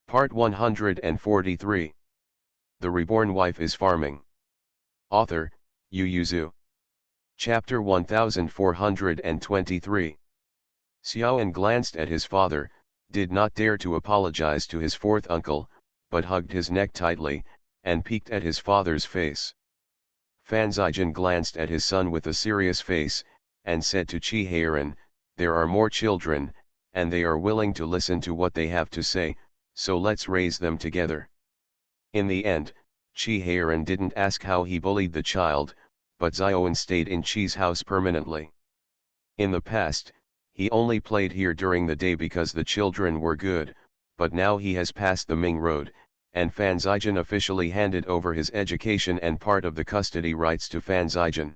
Part 143. The Reborn Wife is Farming. Author, Yu Yuzu. Chapter 1423. Xiaoan glanced at his father, did not dare to apologize to his fourth uncle, but hugged his neck tightly, and peeked at his father's face. Fan Zijin glanced at his son with a serious face, and said to Qi Heiran, "There are more children, and they are willing to listen to what they have to say, so let's raise them together." In the end, Qi Heiran didn't ask how he bullied the child, but Xiaoan stayed in Qi's house permanently. In the past, he only played here during the day because the children were good, but now he has passed the Ming Road, and Fan Zijin officially handed over his education and part of the custody rights to Fan Zijin.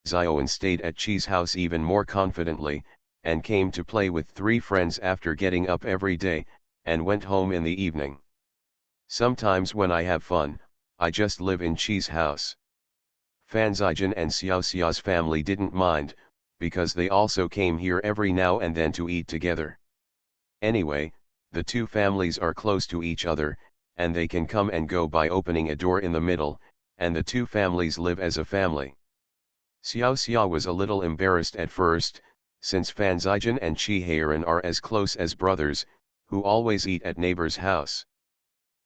Xiaoan stayed at Qi's house even more confidently, and came to play with 3 friends after getting up every day, and went home in the evening. "Sometimes when I have fun, I just live in Qi's house." Fan Zijin and Xiao Xiao's family didn't mind, because they also came here every now and then to eat together. Anyway, the two families are close to each other, and they can come and go by opening a door in the middle, and the two families live as a family. Xiao Xia was a little embarrassed at first, since Fan Zijin and Qi Heiran are as close as brothers, who always eat at neighbor's house.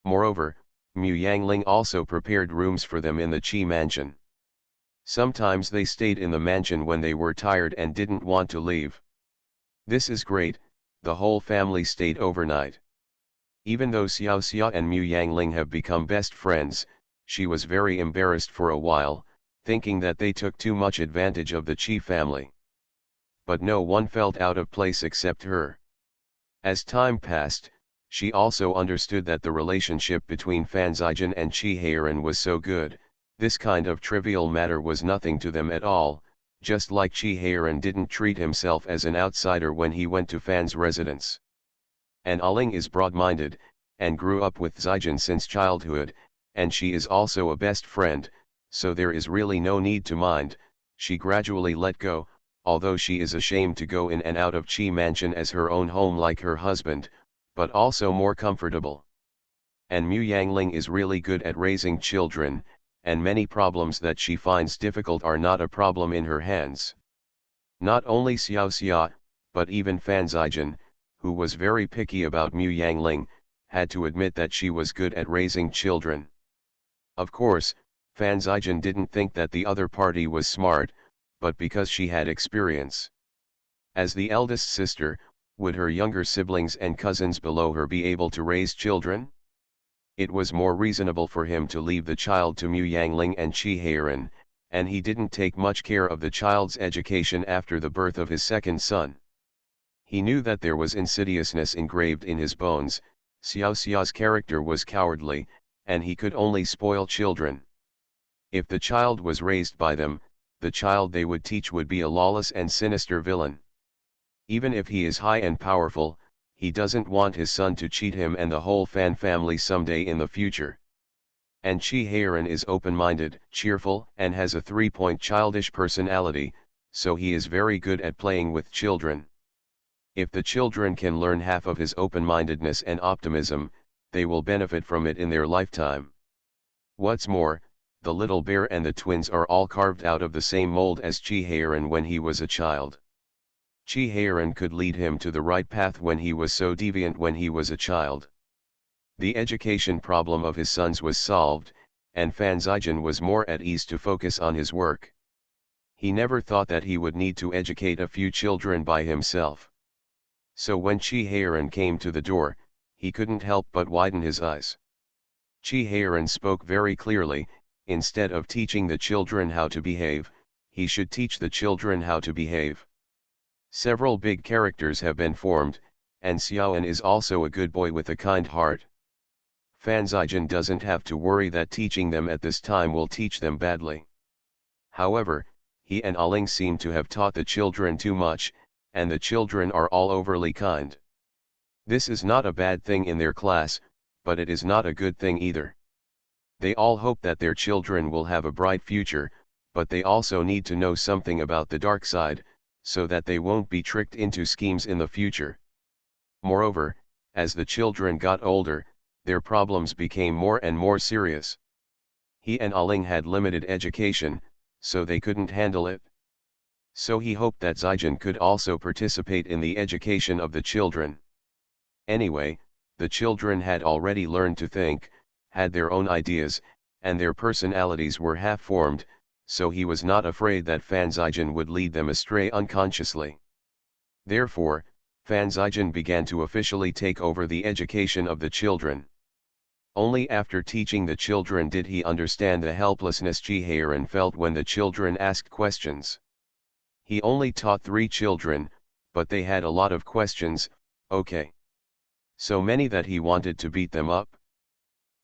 Moreover, Mu Yangling also prepared rooms for them in the Qi mansion. Sometimes they stayed in the mansion when they were tired and didn't want to leave. This is great, the whole family stayed overnight. Even though Xiao Xia and Mu Yangling have become best friends, she was very embarrassed for a while, thinking that they took too much advantage of the Qi family. But no one felt out of place except her. As time passed, she also understood that the relationship between Fan Zijin and Qi Heiran was so good, this kind of trivial matter was nothing to them at all, just like Qi Heiran didn't treat himself as an outsider when he went to Fan's residence. And Aling is broad-minded, and grew up with Zijin since childhood, and she is also a best friend, so there is really no need to mind. She gradually let go, although she is ashamed to go in and out of Qi mansion as her own home like her husband, but also more comfortable. And Mu Yangling is really good at raising children, and many problems that she finds difficult are not a problem in her hands. Not only Xiao Xia, but even Fan Zijin, who was very picky about Mu Yangling, had to admit that she was good at raising children. Of course, Fan Zijin didn't think that the other party was smart, but because she had experience. As the eldest sister, would her younger siblings and cousins below her be able to raise children? It was more reasonable for him to leave the child to Mu Yangling and Qi Heiran, and he didn't take much care of the child's education after the birth of his second son. He knew that there was insidiousness engraved in his bones. Xiao Xia's character was cowardly, and he could only spoil children. If the child was raised by them, the child they would teach would be a lawless and sinister villain. Even if he is high and powerful, he doesn't want his son to cheat him and the whole Fan family someday in the future. And Qi Heiran is open-minded, cheerful, and has a 3-point childish personality, so he is very good at playing with children. If the children can learn half of his open-mindedness and optimism, they will benefit from it in their lifetime. What's more, the little bear and the twins are all carved out of the same mold as Qi Heiran when he was a child. Qi Heiran could lead him to the right path when he was so deviant when he was a child. The education problem of his sons was solved, and Fan Zijin was more at ease to focus on his work. He never thought that he would need to educate a few children by himself. So when Qi Heiran came to the door, he couldn't help but widen his eyes. Qi Heiran spoke very clearly, instead of teaching the children how to behave, he should teach the children how to behave. Several big characters have been formed, and Xiaoan is also a good boy with a kind heart. Fan Zijin doesn't have to worry that teaching them at this time will teach them badly. However, he and Aling seem to have taught the children too much, and the children are all overly kind. This is not a bad thing in their class, but it is not a good thing either. They all hope that their children will have a bright future, but they also need to know something about the dark side, so that they won't be tricked into schemes in the future. Moreover, As the children got older, their problems became more and more serious. He and Aling had limited education, so they couldn't handle it. So he hoped that Zijin could also participate in the education of the children. Anyway, the children had already learned to think, had their own ideas, and their personalities were half-formed, so he was not afraid that Fan Zijin would lead them astray unconsciously. Therefore, Fan Zijin began to officially take over the education of the children. Only after teaching the children did he understand the helplessness Jihaeran felt when the children asked questions. He only taught 3 children, but they had a lot of questions, okay. So many that he wanted to beat them up.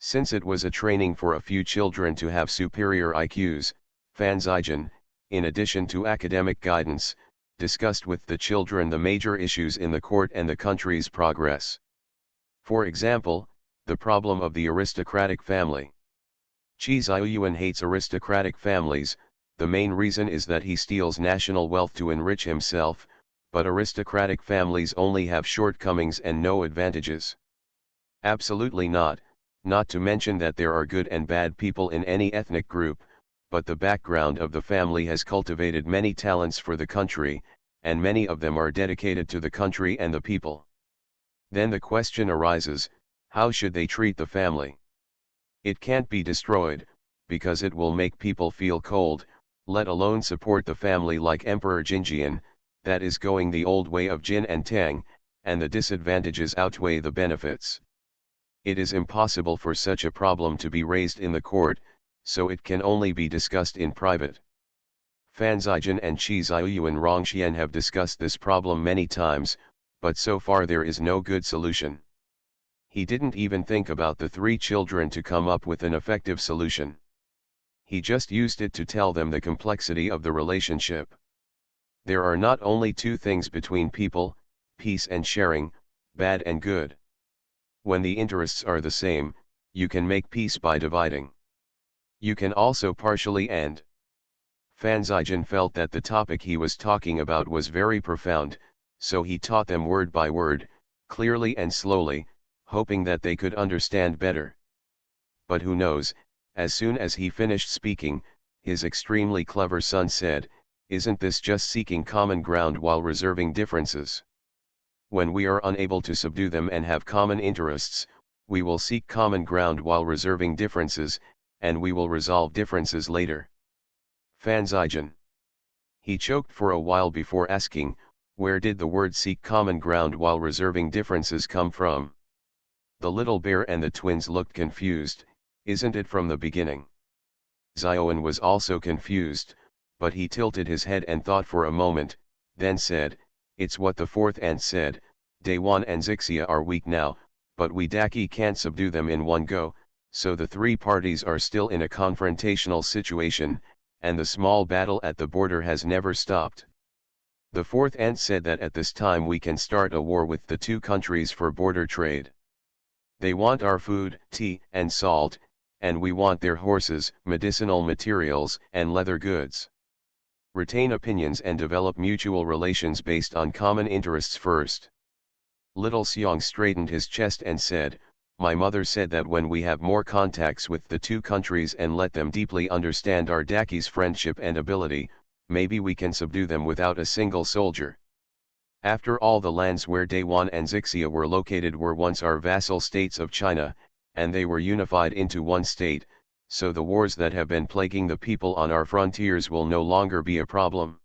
Since it was a training for a few children to have superior IQs, Fan Zijin, in addition to academic guidance, discussed with the children the major issues in the court and the country's progress. For example, the problem of the aristocratic family. Qi Ziyuan hates aristocratic families. The main reason is that he steals national wealth to enrich himself, but aristocratic families only have shortcomings and no advantages. Absolutely not, not to mention that there are good and bad people in any ethnic group, but the background of the family has cultivated many talents for the country, and many of them are dedicated to the country and the people. Then the question arises, how should they treat the family? It can't be destroyed, because it will make people feel cold, let alone support the family like Emperor Jinjian, that is going the old way of Jin and Tang, and the disadvantages outweigh the benefits. It is impossible for such a problem to be raised in the court, so it can only be discussed in private. Fan Zijin and Qi Ziyuan Rongxian have discussed this problem many times, but so far there is no good solution. He didn't even think about the 3 children to come up with an effective solution. He just used it to tell them the complexity of the relationship. There are not only 2 things between people, peace and sharing, bad and good. When the interests are the same, you can make peace by dividing. You can also partially end. Fan Zijin felt that the topic he was talking about was very profound, so he taught them word by word, clearly and slowly, hoping that they could understand better. But who knows, as soon as he finished speaking, his extremely clever son said, "Isn't this just seeking common ground while reserving differences? When we are unable to subdue them and have common interests, we will seek common ground while reserving differences, and we will resolve differences later." Fan Zijin. He choked for a while before asking, where did the word seek common ground while reserving differences come from? The little bear and the twins looked confused. Isn't it from the beginning? Zioan was also confused, but he tilted his head and thought for a moment, then said, "It's what the 4th ant said, Daewon and Zixia are weak now, but we Daki can't subdue them in one go, so the 3 parties are still in a confrontational situation, and the small battle at the border has never stopped. The 4th ant said that at this time we can start a war with the 2 countries for border trade. They want our food, tea, and salt, and we want their horses, medicinal materials, and leather goods. Retain opinions and develop mutual relations based on common interests first." Little Xiong straightened his chest and said, "My mother said that when we have more contacts with the 2 countries and let them deeply understand our Daki's friendship and ability, maybe we can subdue them without a single soldier. After all, the lands where Daewon and Zixia were located were once our vassal states of China, and they were unified into one state, so the wars that have been plaguing the people on our frontiers will no longer be a problem."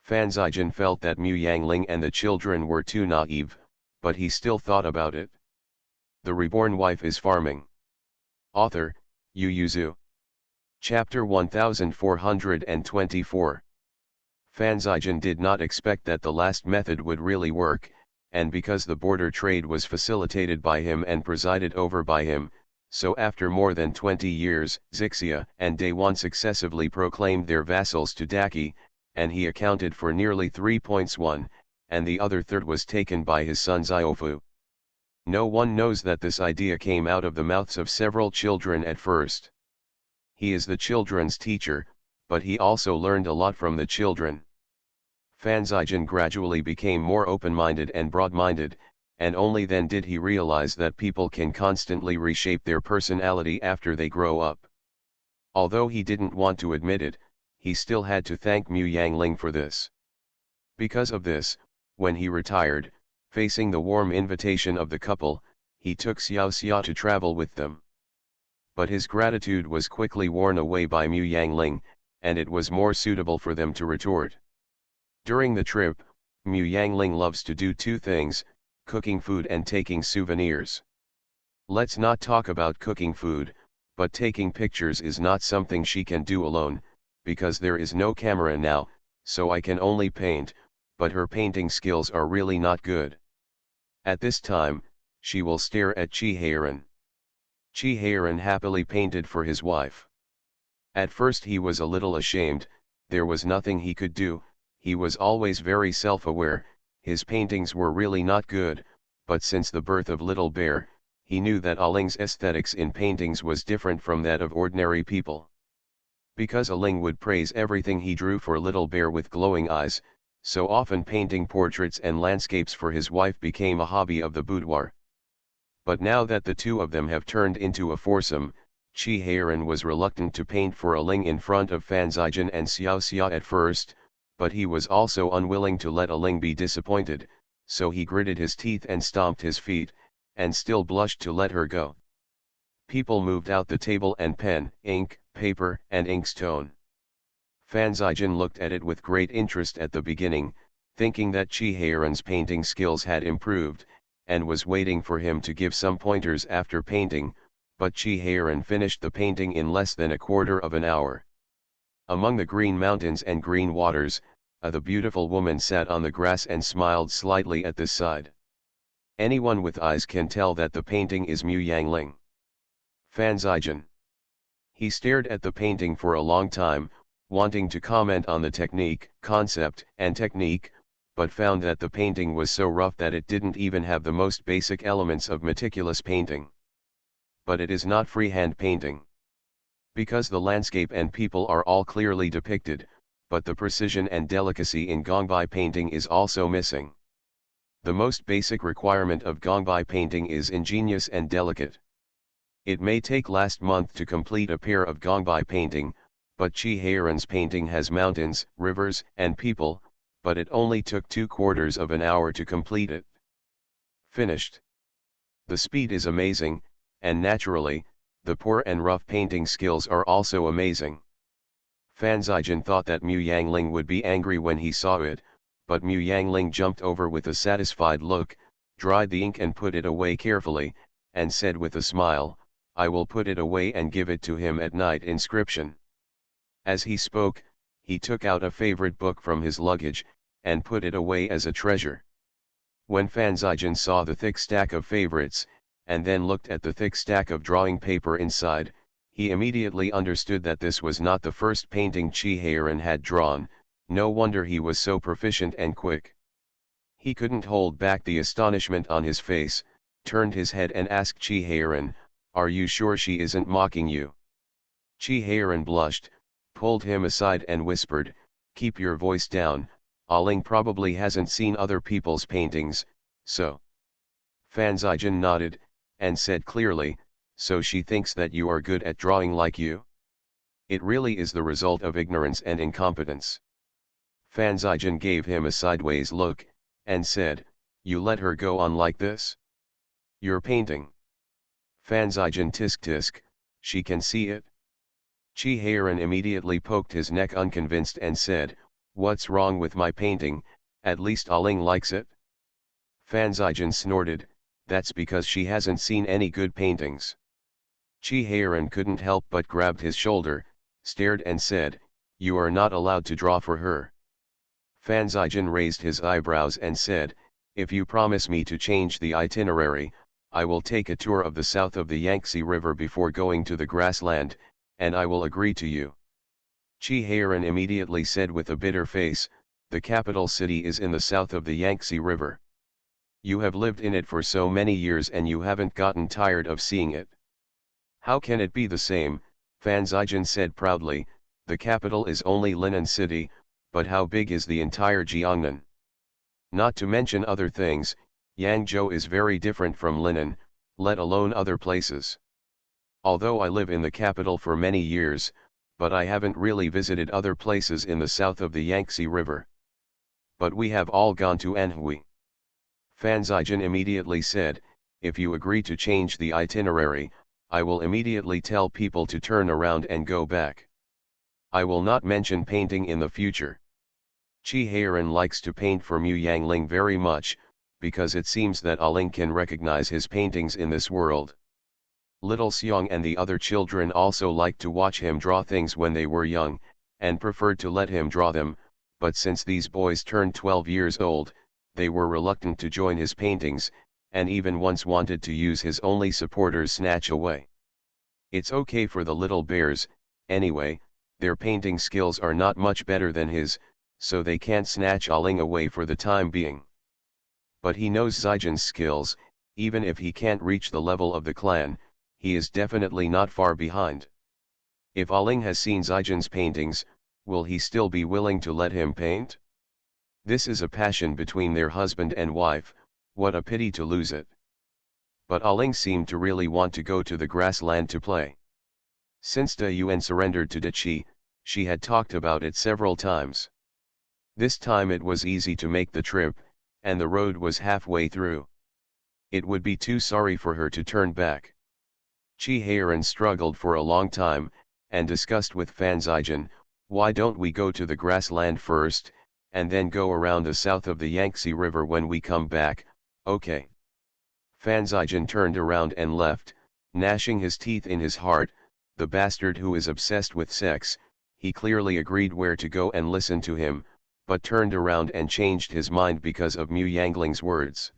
Fan Zijin felt that Mu Yangling and the children were too naive, but he still thought about it. The Reborn Wife is Farming. Author, Yu Yuzu. Chapter 1424. Fan Zijin did not expect that the last method would really work, and because the border trade was facilitated by him and presided over by him, so after more than 20 years, Zixia and Daewon successively proclaimed their vassals to Daki, and he accounted for nearly 3.1, and the other third was taken by his son Ziofu. No one knows that this idea came out of the mouths of several children at first. He is the children's teacher, but he also learned a lot from the children. Fan Zijin gradually became more open-minded and broad-minded, and only then did he realize that people can constantly reshape their personality after they grow up. Although he didn't want to admit it, he still had to thank Mu Yangling for this. Because of this, when he retired, facing the warm invitation of the couple, he took Xiao Xia to travel with them. But his gratitude was quickly worn away by Mu Yangling, and it was more suitable for them to retort. During the trip, Mu Yangling loves to do two things, cooking food and taking souvenirs. Let's not talk about cooking food, but taking pictures is not something she can do alone, because there is no camera now, so I can only paint, but her painting skills are really not good. At this time, she will stare at Chi Heiran. Chi Heiran happily painted for his wife. At first he was a little ashamed, there was nothing he could do, he was always very self-aware, his paintings were really not good, but since the birth of Little Bear, he knew that Aling's aesthetics in paintings was different from that of ordinary people. Because Aling would praise everything he drew for Little Bear with glowing eyes, so often painting portraits and landscapes for his wife became a hobby of the boudoir. But now that the two of them have turned into a foursome, Chi Heiran was reluctant to paint for Aling in front of Fan Zijian and Xiao Xia at first, but he was also unwilling to let Aling be disappointed, so he gritted his teeth and stomped his feet, and still blushed to let her go. People moved out the table and pen, ink, paper, and inkstone. Fan Zijian looked at it with great interest at the beginning, thinking that Chi Heiran's painting skills had improved, and was waiting for him to give some pointers after painting, but Chi Heiran finished the painting in less than a quarter of an hour. Among the green mountains and green waters, the beautiful woman sat on the grass and smiled slightly at this side. Anyone with eyes can tell that the painting is Mu Yangling. Fan Zijian. He stared at the painting for a long time, wanting to comment on the technique, concept, and technique, but found that the painting was so rough that it didn't even have the most basic elements of meticulous painting. But it is not freehand painting. Because the landscape and people are all clearly depicted, but the precision and delicacy in Gongbai painting is also missing. The most basic requirement of Gongbai painting is ingenious and delicate. It may take last month to complete a pair of Gongbai painting, but Chi Heiran's painting has mountains, rivers, and people, but it only took 2/4 of an hour to complete it. Finished. The speed is amazing, and naturally, the poor and rough painting skills are also amazing. Fan Zijian thought that Mu Yangling would be angry when he saw it, but Mu Yangling jumped over with a satisfied look, dried the ink and put it away carefully, and said with a smile, "I will put it away and give it to him at night." Inscription. As he spoke, he took out a favorite book from his luggage, and put it away as a treasure. When Fan Zijian saw the thick stack of favorites, and then looked at the thick stack of drawing paper inside, he immediately understood that this was not the first painting Chi Heiran had drawn. No wonder he was so proficient and quick. He couldn't hold back the astonishment on his face, turned his head and asked Chi Heiran, "Are you sure she isn't mocking you?" Chi Heiran blushed, pulled him aside and whispered, "Keep your voice down, Aling probably hasn't seen other people's paintings, so." Fan Zijian nodded, and said clearly, "So she thinks that you are good at drawing like you? It really is the result of ignorance and incompetence." Fan Zijian gave him a sideways look, and said, "You let her go on like this? You're painting." Fan Zijian tisk, "She can see it." Chi Heiran immediately poked his neck unconvinced and said, "What's wrong with my painting? At least Aling likes it." Fan Zijian snorted, "That's because she hasn't seen any good paintings." Chi Heiran couldn't help but grabbed his shoulder, stared and said, "You are not allowed to draw for her." Fan Zijian raised his eyebrows and said, "If you promise me to change the itinerary, I will take a tour of the south of the Yangtze River before going to the grassland, and I will agree to you." Chi Heiran immediately said with a bitter face, "The capital city is in the south of the Yangtze River. You have lived in it for so many years and you haven't gotten tired of seeing it." "How can it be the same?" Fan Zijian said proudly, "the capital is only Linan City, but how big is the entire Jiangnan? Not to mention other things, Yangzhou is very different from Linen, let alone other places. Although I live in the capital for many years, but I haven't really visited other places in the south of the Yangtze River. But we have all gone to Anhui. Fan Zijin immediately said, if you agree to change the itinerary, I will immediately tell people to turn around and go back. I will not mention painting in the future. Qi Heiran likes to paint for Mu Yangling very much, because it seems that Aling can recognize his paintings in this world. Little Xiong and the other children also liked to watch him draw things when they were young, and preferred to let him draw them, but since these boys turned 12 years old, they were reluctant to join his paintings, and even once wanted to use his only supporters snatch away. It's okay for the little bears, anyway, their painting skills are not much better than his, so they can't snatch Aling away for the time being. But he knows Zijin's skills, even if he can't reach the level of the clan, he is definitely not far behind. If Aling has seen Zijin's paintings, will he still be willing to let him paint? This is a passion between their husband and wife, what a pity to lose it. But Aling seemed to really want to go to the grassland to play. Since De Yuan surrendered to De Qi, she had talked about it several times. This time it was easy to make the trip, and the road was halfway through. It would be too sorry for her to turn back. Qi Heiran struggled for a long time, and discussed with Fan Zijin, why don't we go to the grassland first, and then go around the south of the Yangtze River when we come back, okay. Fan Zijin turned around and left, gnashing his teeth in his heart, the bastard who is obsessed with sex. He clearly agreed where to go and listened to him, but turned around and changed his mind because of Mu Yangling's words.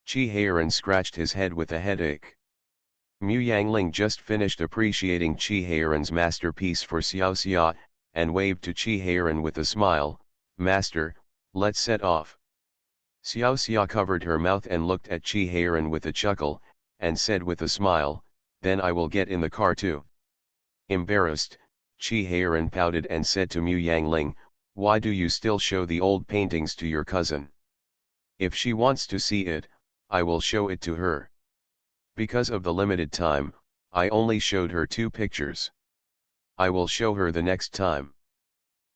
Qi Heiran scratched his head with a headache. Mu Yangling just finished appreciating Qi Heiran's masterpiece for Xiao Xia, and waved to Qi Heiran with a smile, Master, let's set off. Xiao Xia covered her mouth and looked at Qi Heiran with a chuckle, and said with a smile, then I will get in the car too. Embarrassed, Qi Heiran pouted and said to Mu Yangling, why do you still show the old paintings to your cousin? If she wants to see it, I will show it to her. Because of the limited time, I only showed her 2 pictures. I will show her the next time.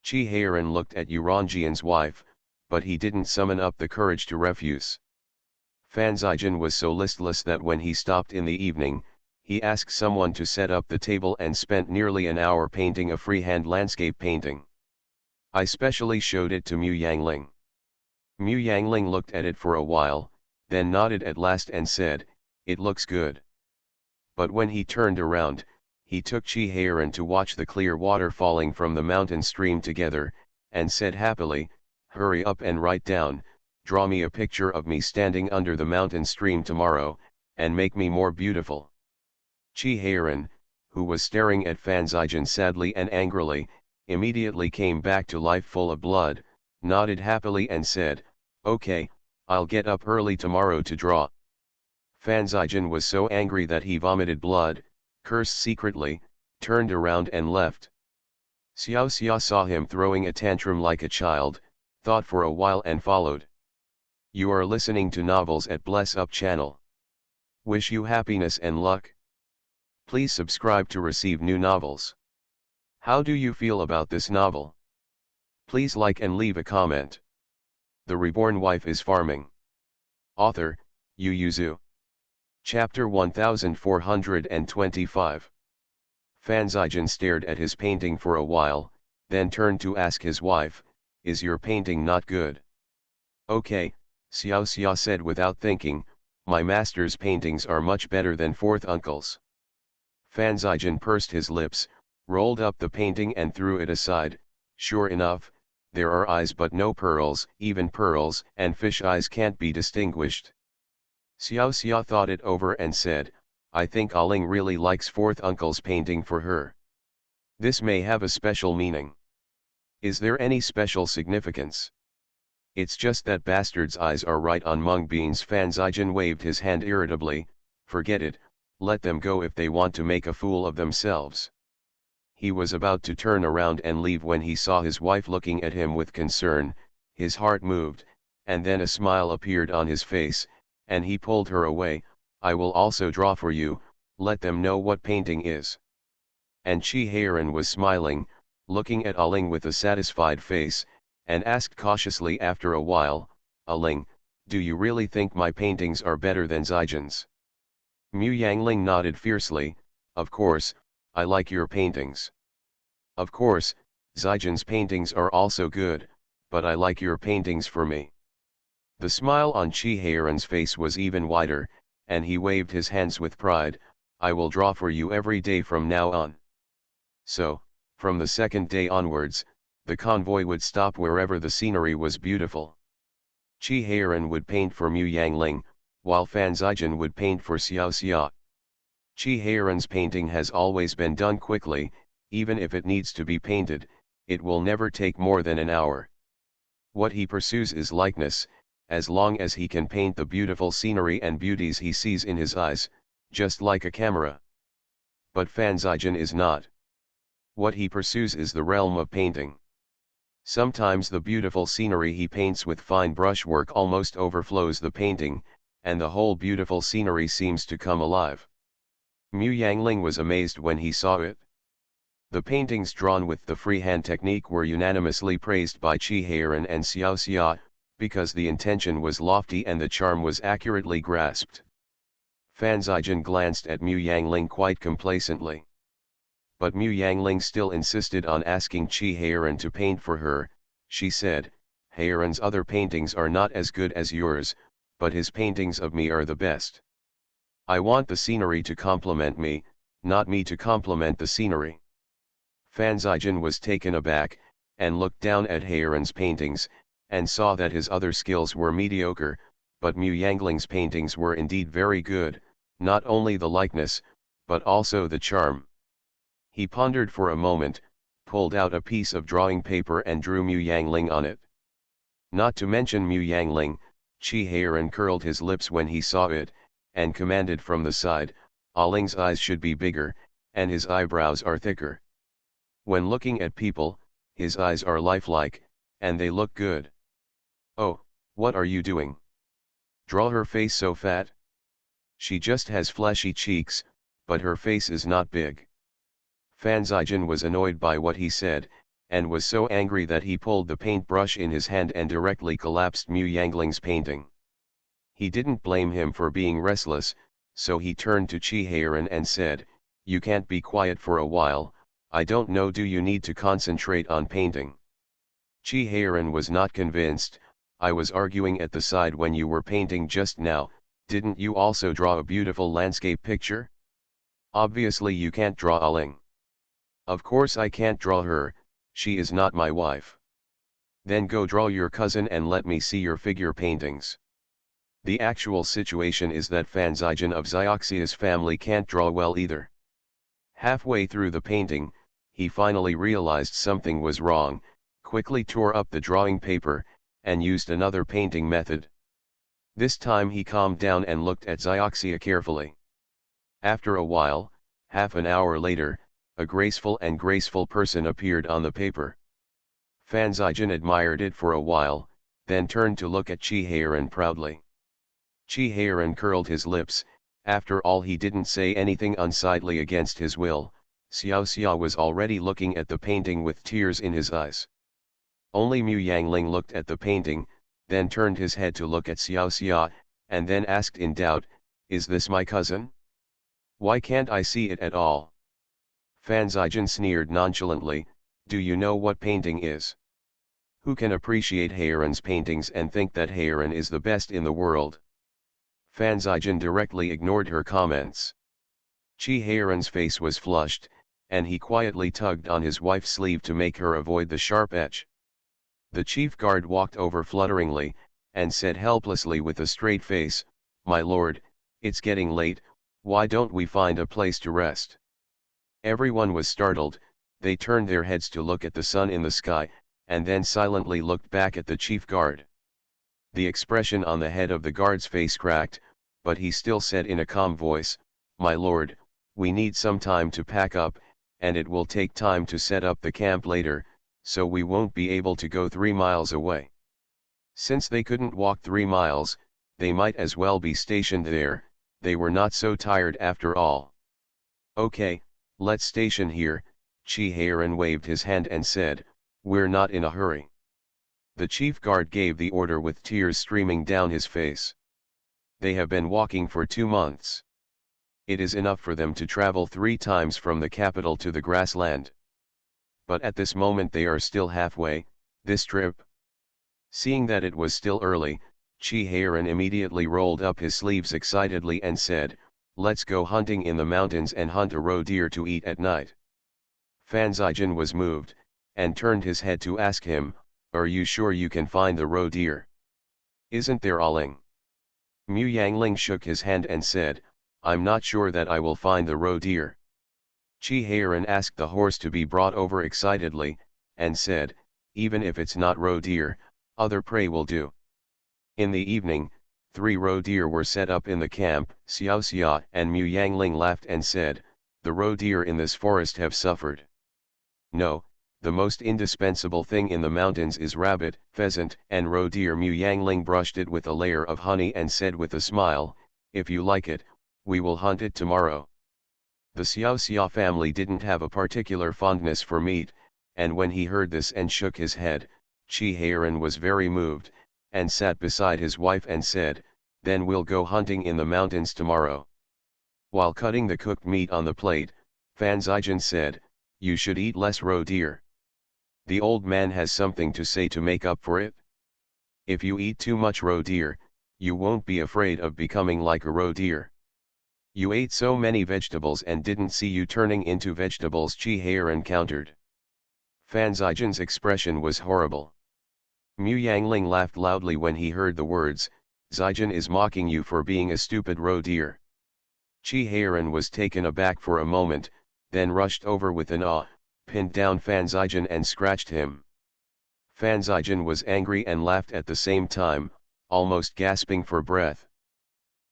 Qi Heiran looked at Yuranjian's wife, but he didn't summon up the courage to refuse. Fan Zijin was so listless that when he stopped in the evening, he asked someone to set up the table and spent nearly an hour painting a freehand landscape painting. I specially showed it to Mu Yangling. Mu Yangling looked at it for a while, then nodded at last and said, it looks good. But when he turned around, he took Qi Heiran to watch the clear water falling from the mountain stream together, and said happily, hurry up and write down, draw me a picture of me standing under the mountain stream tomorrow, and make me more beautiful. Qi Heiran, who was staring at Fan Zijin sadly and angrily, immediately came back to life full of blood, nodded happily and said, okay, I'll get up early tomorrow to draw. Fan Zijin was so angry that he vomited blood, cursed secretly, turned around and left. Xiao Xia saw him throwing a tantrum like a child, thought for a while and followed. You are listening to Novels at Bless Up channel. Wish you happiness and luck. Please subscribe to receive new novels. How do you feel about this novel? Please like and leave a comment. The Reborn Wife is Farming. Author, Yu Yuzu. Chapter 1425. Fan Zijin stared at his painting for a while, then turned to ask his wife, is your painting not good? Okay, Xiao Xia said without thinking, my master's paintings are much better than fourth uncle's. Fan Zijin pursed his lips, rolled up the painting and threw it aside. Sure enough, there are eyes but no pearls, even pearls and fish eyes can't be distinguished. Xiao Xia thought it over and said, I think Aling really likes fourth uncle's painting for her. This may have a special meaning. Is there any special significance? It's just that bastard's eyes are right on mung beans. Fan Zijin waved his hand irritably, forget it, let them go if they want to make a fool of themselves. He was about to turn around and leave when he saw his wife looking at him with concern, his heart moved, and then a smile appeared on his face, and he pulled her away. I will also draw for you, let them know what painting is. And Chi Heiran was smiling, looking at Aling with a satisfied face, and asked cautiously after a while, Aling, do you really think my paintings are better than Zijin's? Mu Yangling nodded fiercely, of course, I like your paintings. Of course, Zijin's paintings are also good, but I like your paintings for me. The smile on Chi Heiran's face was even wider, and he waved his hands with pride, I will draw for you every day from now on. So, from the second day onwards, the convoy would stop wherever the scenery was beautiful. Chi Heiran would paint for Mu Yangling, while Fan Zijin would paint for Xiao Xia. Chi Heiran's painting has always been done quickly, even if it needs to be painted, it will never take more than an hour. What he pursues is likeness, as long as he can paint the beautiful scenery and beauties he sees in his eyes, just like a camera. But Fan Zijin is not. What he pursues is the realm of painting. Sometimes the beautiful scenery he paints with fine brushwork almost overflows the painting, and the whole beautiful scenery seems to come alive. Mu Yangling was amazed when he saw it. The paintings drawn with the freehand technique were unanimously praised by Chi Heiran and Xiao Xia, because the intention was lofty and the charm was accurately grasped. Fan Zijin glanced at Mu Yangling quite complacently. But Mu Yangling still insisted on asking Chi Heiran to paint for her. She said, Heiran's other paintings are not as good as yours, but his paintings of me are the best. I want the scenery to complement me, not me to complement the scenery. Fan Zijin was taken aback, and looked down at Heiran's paintings, and saw that his other skills were mediocre, but Mu Yangling's paintings were indeed very good, not only the likeness, but also the charm. He pondered for a moment, pulled out a piece of drawing paper and drew Mu Yangling on it. Not to mention Mu Yangling, Chi Heiran curled his lips when he saw it, and commanded from the side, Aling's eyes should be bigger, and his eyebrows are thicker. When looking at people, his eyes are lifelike, and they look good. Oh, what are you doing? Draw her face so fat? She just has fleshy cheeks, but her face is not big. Fan Zijin was annoyed by what he said, and was so angry that he pulled the paintbrush in his hand and directly collapsed Mu Yangling's painting. He didn't blame him for being restless, so he turned to Chi Heiran and said, you can't be quiet for a while, I don't know, do you need to concentrate on painting? Chi Heiran was not convinced. I was arguing at the side when you were painting just now, didn't you also draw a beautiful landscape picture? Obviously you can't draw Aling. Of course I can't draw her, she is not my wife. Then go draw your cousin and let me see your figure paintings. The actual situation is that Fan Zijin of Xioxia's family can't draw well either. Halfway through the painting, he finally realized something was wrong, quickly tore up the drawing paper, and used another painting method. This time he calmed down and looked at Xioxia carefully. After a while, half an hour later, a graceful person appeared on the paper. Fan Zijin admired it for a while, then turned to look at Chi Heiran proudly. Chi Heiran curled his lips. After all, he didn't say anything unsightly against his will. Xiao Xia was already looking at the painting with tears in his eyes. Only Mu Yangling looked at the painting, then turned his head to look at Xiao Xia, and then asked in doubt, is this my cousin? Why can't I see it at all? Fan Zijin sneered nonchalantly, do you know what painting is? Who can appreciate Heiran's paintings and think that Heiran is the best in the world? Fan Zijin directly ignored her comments. Chi Heiran's face was flushed, and he quietly tugged on his wife's sleeve to make her avoid the sharp edge. The chief guard walked over flutteringly, and said helplessly with a straight face, my lord, it's getting late, why don't we find a place to rest? Everyone was startled, they turned their heads to look at the sun in the sky, and then silently looked back at the chief guard. The expression on the head of the guard's face cracked, but he still said in a calm voice, my lord, we need some time to pack up, and it will take time to set up the camp later, so we won't be able to go 3 miles away. Since they couldn't walk 3 miles, they might as well be stationed there, they were not so tired after all. Okay, let's station here, Chi Heiran waved his hand and said, we're not in a hurry. The chief guard gave the order with tears streaming down his face. They have been walking for 2 months. It is enough for them to travel 3 times from the capital to the grassland. But at this moment they are still halfway, this trip. Seeing that it was still early, Chi Heiran immediately rolled up his sleeves excitedly and said, let's go hunting in the mountains and hunt a roe deer to eat at night. Fan Zijian was moved, and turned his head to ask him, are you sure you can find the roe deer? Isn't there Aling? Mu Yangling shook his hand and said, I'm not sure that I will find the roe deer. Chi Heiran asked the horse to be brought over excitedly, and said, even if it's not roe deer, other prey will do. In the evening, 3 roe deer were set up in the camp. Xiao Xia and Mu Yangling laughed and said, the roe deer in this forest have suffered. No, the most indispensable thing in the mountains is rabbit, pheasant, and roe deer. Mu Yangling brushed it with a layer of honey and said with a smile, if you like it, we will hunt it tomorrow. The Xiao Xia family didn't have a particular fondness for meat, and when he heard this and shook his head, Chi Heiran was very moved, and sat beside his wife and said, then we'll go hunting in the mountains tomorrow. While cutting the cooked meat on the plate, Fan Zijian said, you should eat less roe deer. The old man has something to say to make up for it. If you eat too much roe deer, you won't be afraid of becoming like a roe deer. You ate so many vegetables and didn't see you turning into vegetables, Chi Heiran countered. Fan Zijian's expression was horrible. Mu Yangling laughed loudly when he heard the words, Zijian is mocking you for being a stupid roe deer. Chi Heiran was taken aback for a moment, then rushed over with an awe, pinned down Fan Zijian and scratched him. Fan Zijian was angry and laughed at the same time, almost gasping for breath.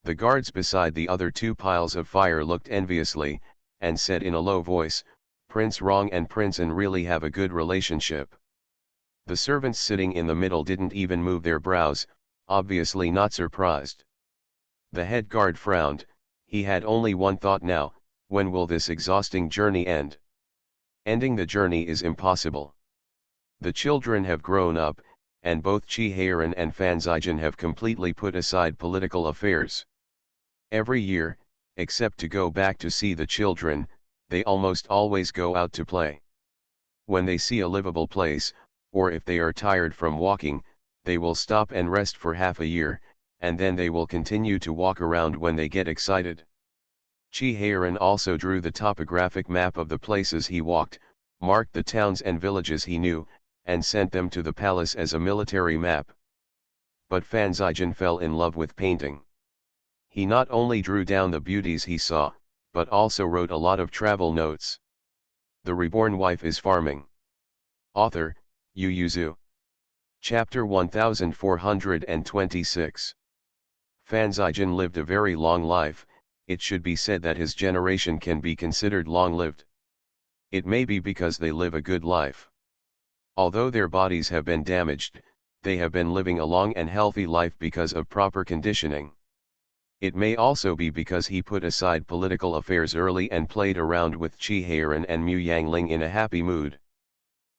The guards beside the other 2 piles of fire looked enviously, and said in a low voice, Prince Rong and Prince An really have a good relationship. The servants sitting in the middle didn't even move their brows, obviously not surprised. The head guard frowned, he had only one thought now, when will this exhausting journey end? Ending the journey is impossible. The children have grown up, and both Chi Heiran and Fan Zijian have completely put aside political affairs. Every year, except to go back to see the children, they almost always go out to play. When they see a livable place, or if they are tired from walking, they will stop and rest for half a year, and then they will continue to walk around when they get excited. Chi Heiran also drew the topographic map of the places he walked, marked the towns and villages he knew, and sent them to the palace as a military map. But Fan Zijian fell in love with painting. He not only drew down the beauties he saw, but also wrote a lot of travel notes. The Reborn Wife is Farming. Author, Yu Yuzu. Chapter 1426. Fan Zijian lived a very long life. It should be said that his generation can be considered long-lived. It may be because they live a good life. Although their bodies have been damaged, they have been living a long and healthy life because of proper conditioning. It may also be because he put aside political affairs early and played around with Chi Heiran and Mu Yangling in a happy mood.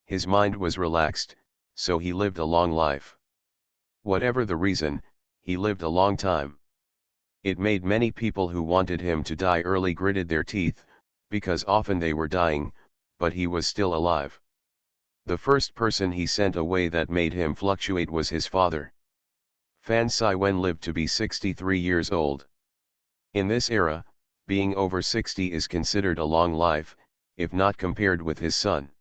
His mind was relaxed, so he lived a long life. Whatever the reason, he lived a long time. It made many people who wanted him to die early gritted their teeth, because often they were dying, but he was still alive. The first person he sent away that made him fluctuate was his father. Fan Siwen lived to be 63 years old. In this era, being over 60 is considered a long life, if not compared with his son.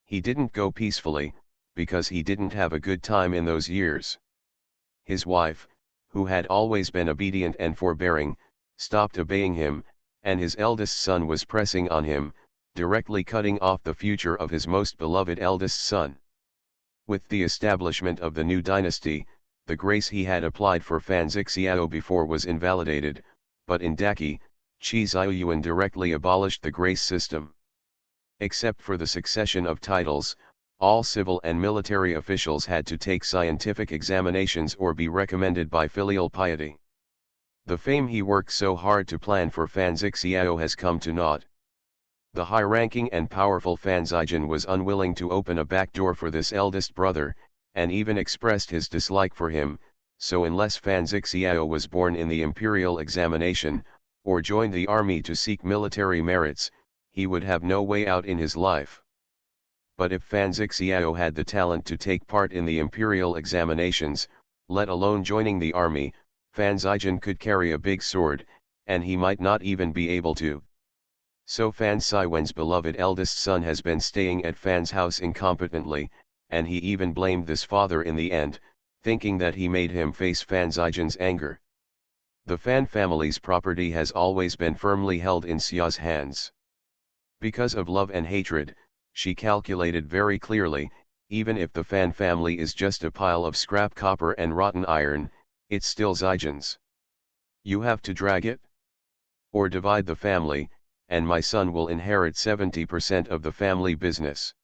He didn't go peacefully, because he didn't have a good time in those years. His wife, who had always been obedient and forbearing, stopped obeying him, and his eldest son was pressing on him, directly cutting off the future of his most beloved eldest son. With the establishment of the new dynasty, the grace he had applied for Fan Zixiao before was invalidated, but in Daqi, Qi Ziyuan directly abolished the grace system. Except for the succession of titles, All civil and military officials had to take scientific examinations or be recommended by filial piety. The fame he worked so hard to plan for Fan Xiao has come to naught. The high-ranking and powerful Fan Zijian was unwilling to open a back door for this eldest brother, and even expressed his dislike for him, so unless Fan Xiao was born in the imperial examination, or joined the army to seek military merits, he would have no way out in his life. But if Fan Xiao had the talent to take part in the imperial examinations, let alone joining the army, Fan Zijian could carry a big sword, and he might not even be able to. So Fan Siwen's beloved eldest son has been staying at Fan's house incompetently, and he even blamed this father in the end, thinking that he made him face Fan Zijian's anger. The Fan family's property has always been firmly held in Xia's hands. Because of love and hatred, she calculated very clearly, even if the Fan family is just a pile of scrap copper and rotten iron, it's still Zijian's. You have to drag it? Or divide the family, and my son will inherit 70% of the family business.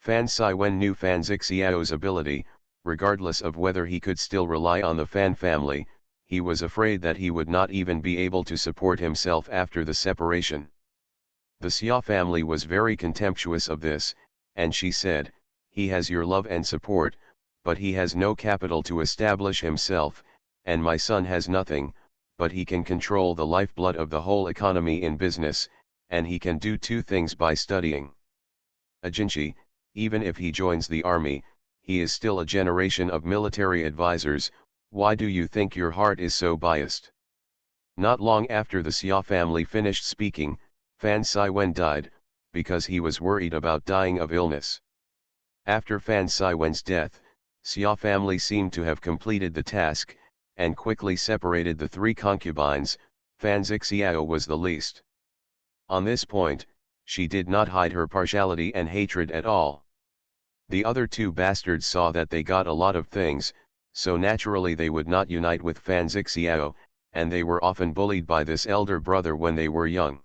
Fan Siwen knew Fan Xiao's ability, regardless of whether he could still rely on the Fan family. He was afraid that he would not even be able to support himself after the separation. The Xia family was very contemptuous of this, and she said, "He has your love and support, but he has no capital to establish himself, and my son has nothing, but he can control the lifeblood of the whole economy in business, and he can do two things by studying. Ajinchi, even if he joins the army, he is still a generation of military advisors. Why do you think your heart is so biased?" Not long after the Xia family finished speaking, Fan Siwen died, because he was worried about dying of illness. After Fan Siwen's death, Xia family seemed to have completed the task, and quickly separated the three concubines. Fan Xiao was the least. On this point, she did not hide her partiality and hatred at all. The other two bastards saw that they got a lot of things, so naturally they would not unite with Fan Xiao, and they were often bullied by this elder brother when they were young.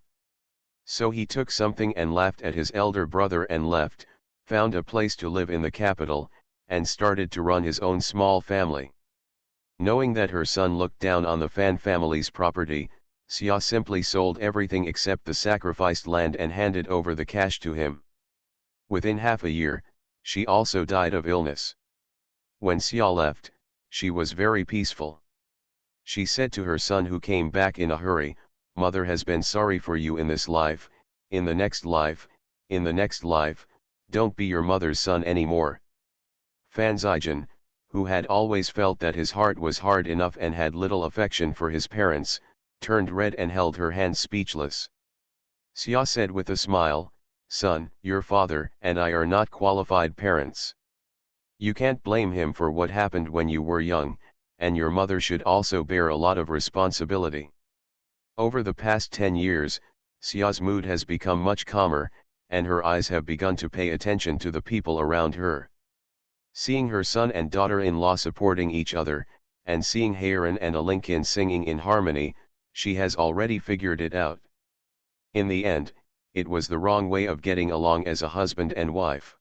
So he took something and laughed at his elder brother and left, found a place to live in the capital, and started to run his own small family. Knowing that her son looked down on the Fan family's property, Xia simply sold everything except the sacrificed land and handed over the cash to him. Within half a year, she also died of illness. When Xia left, she was very peaceful. She said to her son, who came back in a hurry, "Mother has been sorry for you in this life, in the next life, in the next life, don't be your mother's son anymore." Fan Zijian, who had always felt that his heart was hard enough and had little affection for his parents, turned red and held her hand speechless. Xia said with a smile, "Son, your father and I are not qualified parents. You can't blame him for what happened when you were young, and your mother should also bear a lot of responsibility." Over the past 10 years, Xia's mood has become much calmer, and her eyes have begun to pay attention to the people around her. Seeing her son and daughter-in-law supporting each other, and seeing Heiran and Alinkin singing in harmony, she has already figured it out. In the end, it was the wrong way of getting along as a husband and wife.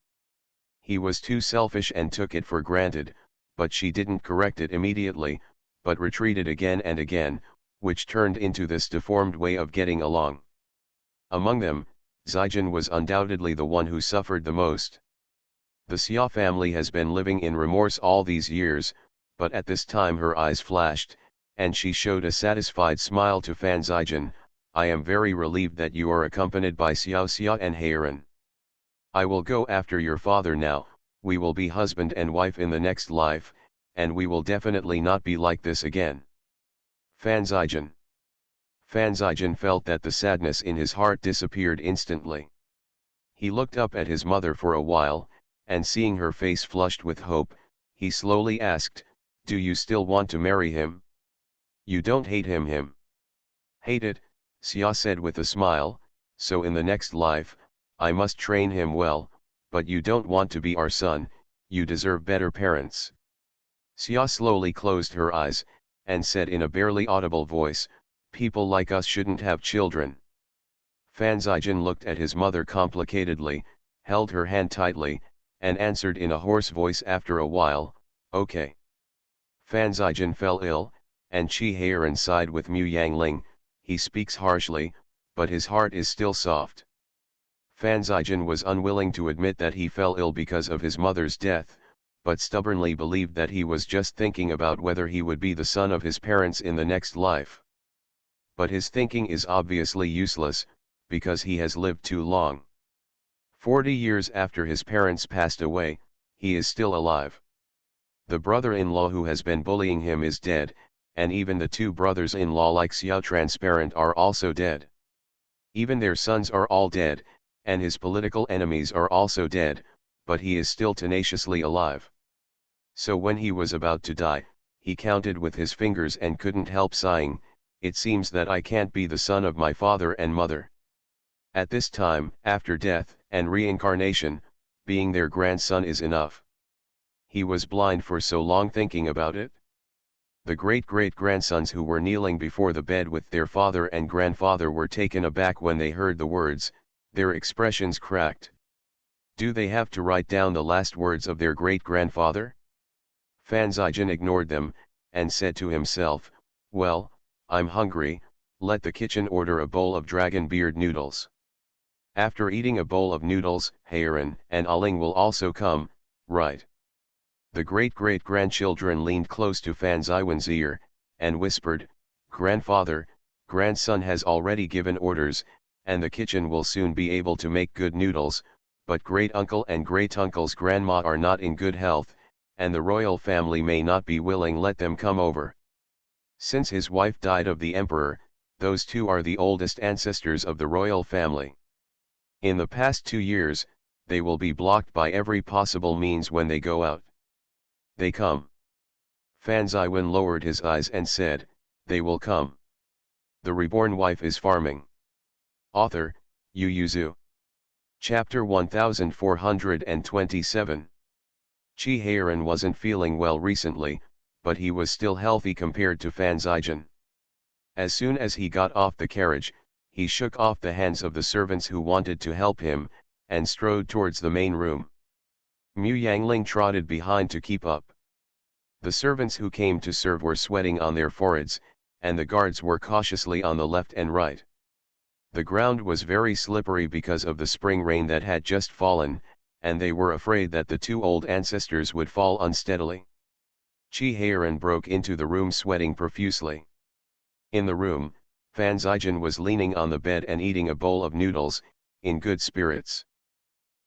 He was too selfish and took it for granted, but she didn't correct it immediately, but retreated again and again, which turned into this deformed way of getting along. Among them, Zijian was undoubtedly the one who suffered the most. The Xia family has been living in remorse all these years, but at this time her eyes flashed, and she showed a satisfied smile to Fan Zijian. "I am very relieved that you are accompanied by Xia and Heiran. I will go after your father now. We will be husband and wife in the next life, and we will definitely not be like this again." Fan Zijian. Fan Zijian felt that the sadness in his heart disappeared instantly. He looked up at his mother for a while, and seeing her face flushed with hope, he slowly asked, "Do you still want to marry him? You don't hate him?" "Hate it," Xia said with a smile, "so in the next life, I must train him well, but you don't want to be our son, you deserve better parents." Xia slowly closed her eyes, and said in a barely audible voice, "People like us shouldn't have children." Fan Zijian looked at his mother complicatedly, held her hand tightly, and answered in a hoarse voice after a while, okay. Fan Zijian fell ill, and Qi Heiran sighed with Mu Yangling. He speaks harshly, but his heart is still soft. Fan Zijian was unwilling to admit that he fell ill because of his mother's death, but stubbornly believed that he was just thinking about whether he would be the son of his parents in the next life. But his thinking is obviously useless, because he has lived too long. 40 years after his parents passed away, he is still alive. The brother-in-law who has been bullying him is dead, and even the two brothers-in-law like Xiao Transparent are also dead. Even their sons are all dead, and his political enemies are also dead, but he is still tenaciously alive. So when he was about to die, he counted with his fingers and couldn't help sighing, it seems that I can't be the son of my father and mother. At this time, after death and reincarnation, being their grandson is enough. He was blind for so long thinking about it. The great-great-grandsons who were kneeling before the bed with their father and grandfather were taken aback when they heard the words, their expressions cracked. Do they have to write down the last words of their great-grandfather? Fan Zijian ignored them, and said to himself, well, I'm hungry, let the kitchen order a bowl of dragon beard noodles. After eating a bowl of noodles, Heiran and Aling will also come, right? The great-great-grandchildren leaned close to Fan Zijian's ear, and whispered, Grandfather, grandson has already given orders, and the kitchen will soon be able to make good noodles, but great-uncle and great-uncle's grandma are not in good health, and the royal family may not be willing let them come over. Since his wife died of the emperor, those two are the oldest ancestors of the royal family. In the past 2 years, they will be blocked by every possible means when they go out. They come. Fan Zijian lowered his eyes and said, they will come. The reborn wife is farming. Author, Yu Yuzu. Chapter 1427. Qi Heiran wasn't feeling well recently, but he was still healthy compared to Fan Zijian. As soon as he got off the carriage, he shook off the hands of the servants who wanted to help him, and strode towards the main room. Mu Yangling trotted behind to keep up. The servants who came to serve were sweating on their foreheads, and the guards were cautiously on the left and right. The ground was very slippery because of the spring rain that had just fallen, and they were afraid that the two old ancestors would fall unsteadily. Qi Heiran broke into the room sweating profusely. In the room, Fan Zijian was leaning on the bed and eating a bowl of noodles, in good spirits.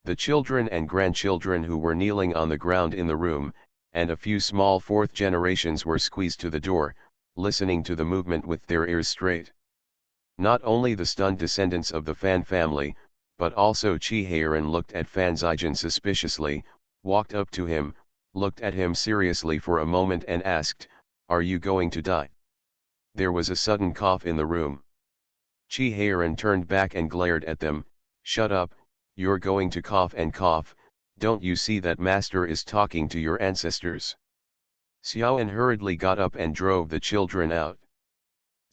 The children and grandchildren who were kneeling on the ground in the room, and a few small fourth generations were squeezed to the door, listening to the movement with their ears straight. Not only the stunned descendants of the Fan family, but also Qi Heiran looked at Fan Zijian suspiciously, walked up to him, looked at him seriously for a moment and asked, are you going to die? There was a sudden cough in the room. Qi Heiran turned back and glared at them, shut up, you're going to cough and cough, don't you see that master is talking to your ancestors? Xiaoan hurriedly got up and drove the children out.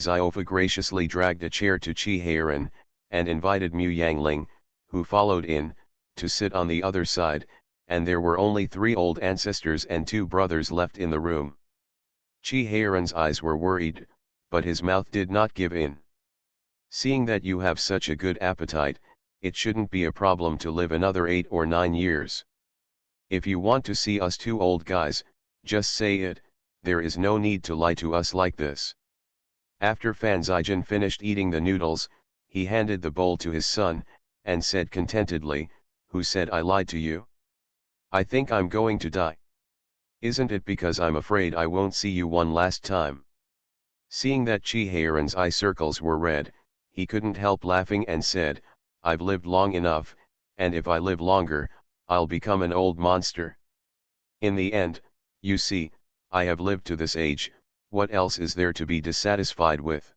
Ziofa graciously dragged a chair to Qi Heiran, and invited Mu Yangling, who followed in, to sit on the other side, and there were only 3 old ancestors and 2 brothers left in the room. Qi Heiran's eyes were worried, but his mouth did not give in. Seeing that you have such a good appetite, it shouldn't be a problem to live another 8 or 9 years. If you want to see us 2 old guys, just say it, there is no need to lie to us like this. After Fan Zijian finished eating the noodles, he handed the bowl to his son, and said contentedly, who said I lied to you? I think I'm going to die. Isn't it because I'm afraid I won't see you one last time? Seeing that Qi Heiran's eye circles were red, he couldn't help laughing and said, I've lived long enough, and if I live longer, I'll become an old monster. In the end, you see, I have lived to this age, what else is there to be dissatisfied with?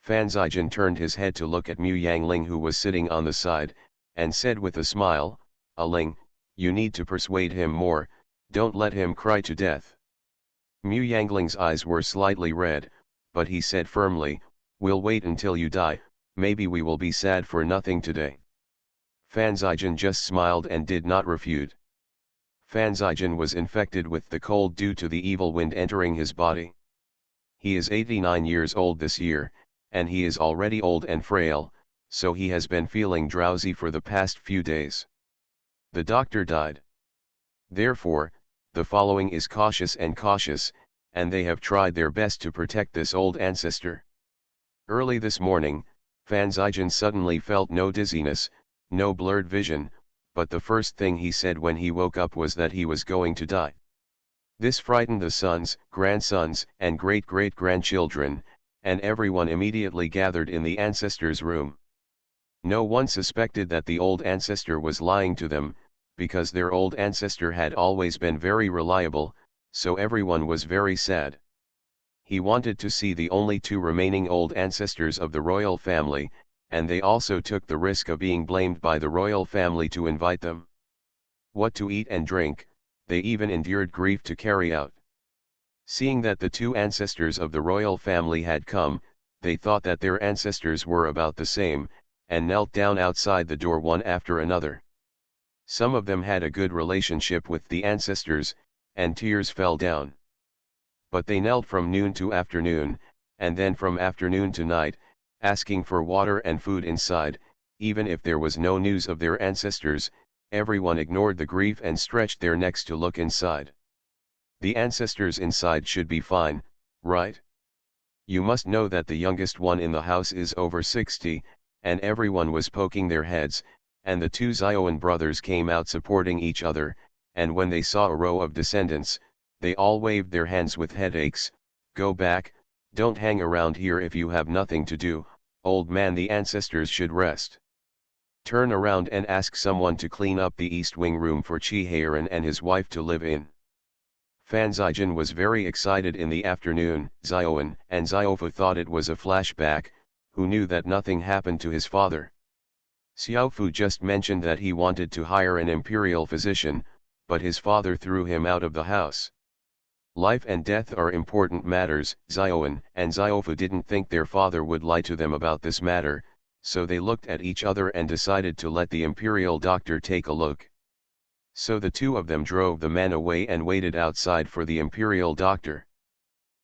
Fan Zijian turned his head to look at Mu Yangling who was sitting on the side, and said with a smile, Aling, you need to persuade him more, don't let him cry to death. Mu Yangling's eyes were slightly red, but he said firmly, we'll wait until you die, maybe we will be sad for nothing today. Fan Zijian just smiled and did not refute. Fan Zijian was infected with the cold due to the evil wind entering his body. He is 89 years old this year, and he is already old and frail, so he has been feeling drowsy for the past few days. The doctor died. Therefore, the following is cautious, and they have tried their best to protect this old ancestor. Early this morning, Fan Zijian suddenly felt no dizziness, no blurred vision, but the first thing he said when he woke up was that he was going to die. This frightened the sons, grandsons, and great-great-grandchildren, and everyone immediately gathered in the ancestor's room. No one suspected that the old ancestor was lying to them, because their old ancestor had always been very reliable, so everyone was very sad. He wanted to see the only two remaining old ancestors of the royal family, and they also took the risk of being blamed by the royal family to invite them. What to eat and drink, they even endured grief to carry out. Seeing that the two ancestors of the royal family had come, they thought that their ancestors were about the same, and knelt down outside the door one after another. Some of them had a good relationship with the ancestors, and tears fell down. But they knelt from noon to afternoon, and then from afternoon to night, asking for water and food inside. Even if there was no news of their ancestors, everyone ignored the grief and stretched their necks to look inside. The ancestors inside should be fine, right? You must know that the youngest one in the house is over 60, and everyone was poking their heads, and the two Zioan brothers came out supporting each other, and when they saw a row of descendants, they all waved their hands with headaches. Go back, don't hang around here if you have nothing to do, old man, the ancestors should rest. Turn around and ask someone to clean up the East Wing room for Chi-Heiran and his wife to live in. Fan Zijian was very excited in the afternoon. Zioan and Ziofu thought it was a flashback, who knew that nothing happened to his father. Xiaofu just mentioned that he wanted to hire an imperial physician, but his father threw him out of the house. Life and death are important matters. Zioan and Ziofu didn't think their father would lie to them about this matter, so they looked at each other and decided to let the imperial doctor take a look. So the two of them drove the man away and waited outside for the imperial doctor.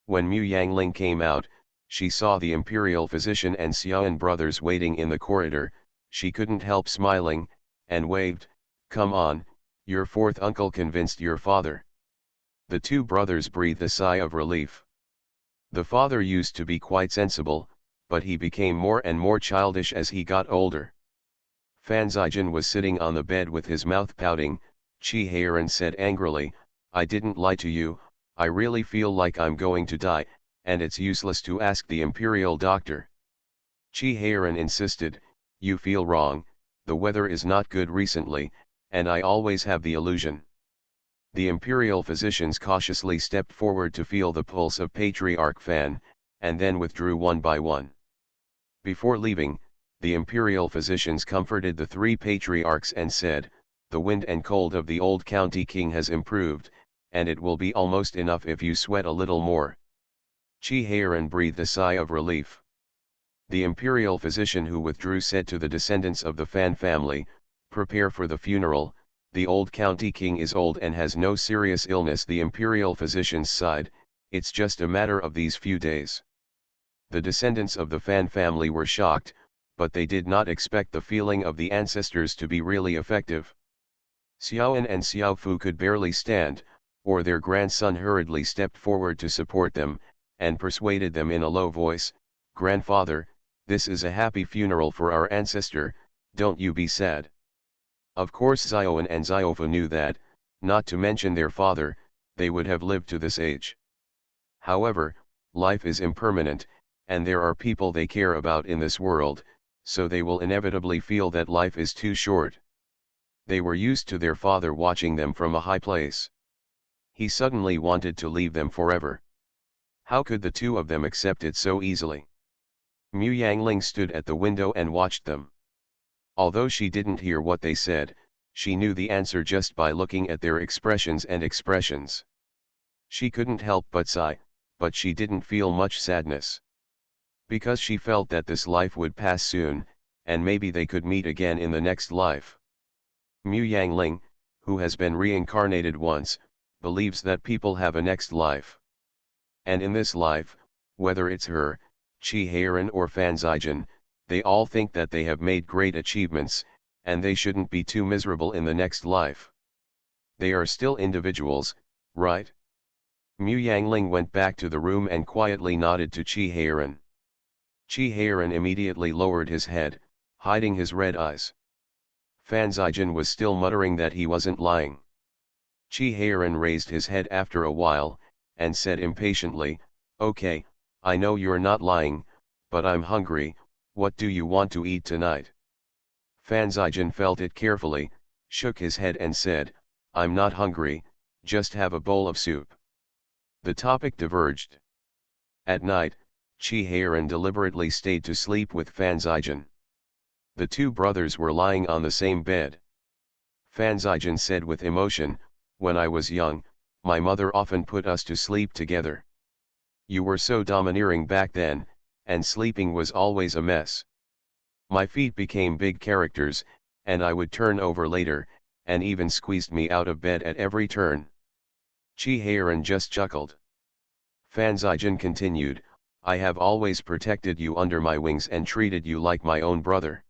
When Mu Yangling came out, she saw the imperial physician and Xiaoan brothers waiting in the corridor. She couldn't help smiling, and waved, "Come on, your fourth uncle convinced your father." The two brothers breathed a sigh of relief. The father used to be quite sensible, but he became more and more childish as he got older. Fan Zijian was sitting on the bed with his mouth pouting. Chi-Heiran said angrily, "I didn't lie to you, I really feel like I'm going to die, and it's useless to ask the imperial doctor." Chi-Heiran insisted, "You feel wrong, the weather is not good recently, and I always have the illusion." The imperial physicians cautiously stepped forward to feel the pulse of Patriarch Fan, and then withdrew one by one. Before leaving, the imperial physicians comforted the three patriarchs and said, "The wind and cold of the old county king has improved, and it will be almost enough if you sweat a little more." Chi-Heiran breathed a sigh of relief. The imperial physician who withdrew said to the descendants of the Fan family, "Prepare for the funeral, the old county king is old and has no serious illness." The imperial physicians sighed, "It's just a matter of these few days." The descendants of the Fan family were shocked, but they did not expect the feeling of the ancestors to be really effective. Xiaoan and Xiaofu could barely stand, or their grandson hurriedly stepped forward to support them, and persuaded them in a low voice, "Grandfather, this is a happy funeral for our ancestor, don't you be sad." Of course Zioan and Ziofu knew that, not to mention their father, they would have lived to this age. However, life is impermanent, and there are people they care about in this world, so they will inevitably feel that life is too short. They were used to their father watching them from a high place. He suddenly wanted to leave them forever. How could the two of them accept it so easily? Mu Yangling stood at the window and watched them. Although she didn't hear what they said, she knew the answer just by looking at their expressions. She couldn't help but sigh, but she didn't feel much sadness. Because she felt that this life would pass soon, and maybe they could meet again in the next life. Mu Yangling, who has been reincarnated once, believes that people have a next life. And in this life, whether it's her, Chi-Heiran or Fanzijan, they all think that they have made great achievements, and they shouldn't be too miserable in the next life. They are still individuals, right? Mu Yangling went back to the room and quietly nodded to Chi-Heiran. Chi-Heiran immediately lowered his head, hiding his red eyes. Fanzijan was still muttering that he wasn't lying. Chi-Heiran raised his head after a while, and said impatiently, "Okay, I know you're not lying, but I'm hungry. What do you want to eat tonight?" Fanzijan felt it carefully, shook his head and said, "I'm not hungry, just have a bowl of soup." The topic diverged. At night, Chi-Heiran deliberately stayed to sleep with Fanzijan. The two brothers were lying on the same bed. Fanzijan said with emotion, "When I was young, my mother often put us to sleep together. You were so domineering back then, and sleeping was always a mess. My feet became big characters, and I would turn over later, and even squeezed me out of bed at every turn." Chi-Heiran just chuckled. Fanzijan continued, "I have always protected you under my wings and treated you like my own brother.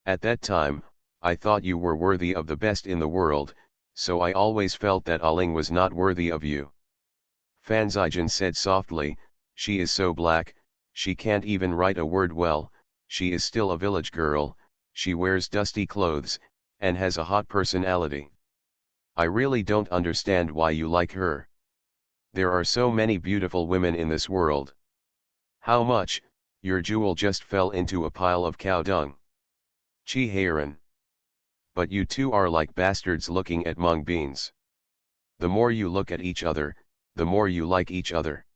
At that time, I thought you were worthy of the best in the world, so I always felt that Aling was not worthy of you." Fanzijan said softly, "She is so black, she can't even write a word well, she is still a village girl, she wears dusty clothes, and has a hot personality. I really don't understand why you like her. There are so many beautiful women in this world. How much, your jewel just fell into a pile of cow dung." Chi-Heiran. "But you two are like bastards looking at mung beans. The more you look at each other, the more you like each other.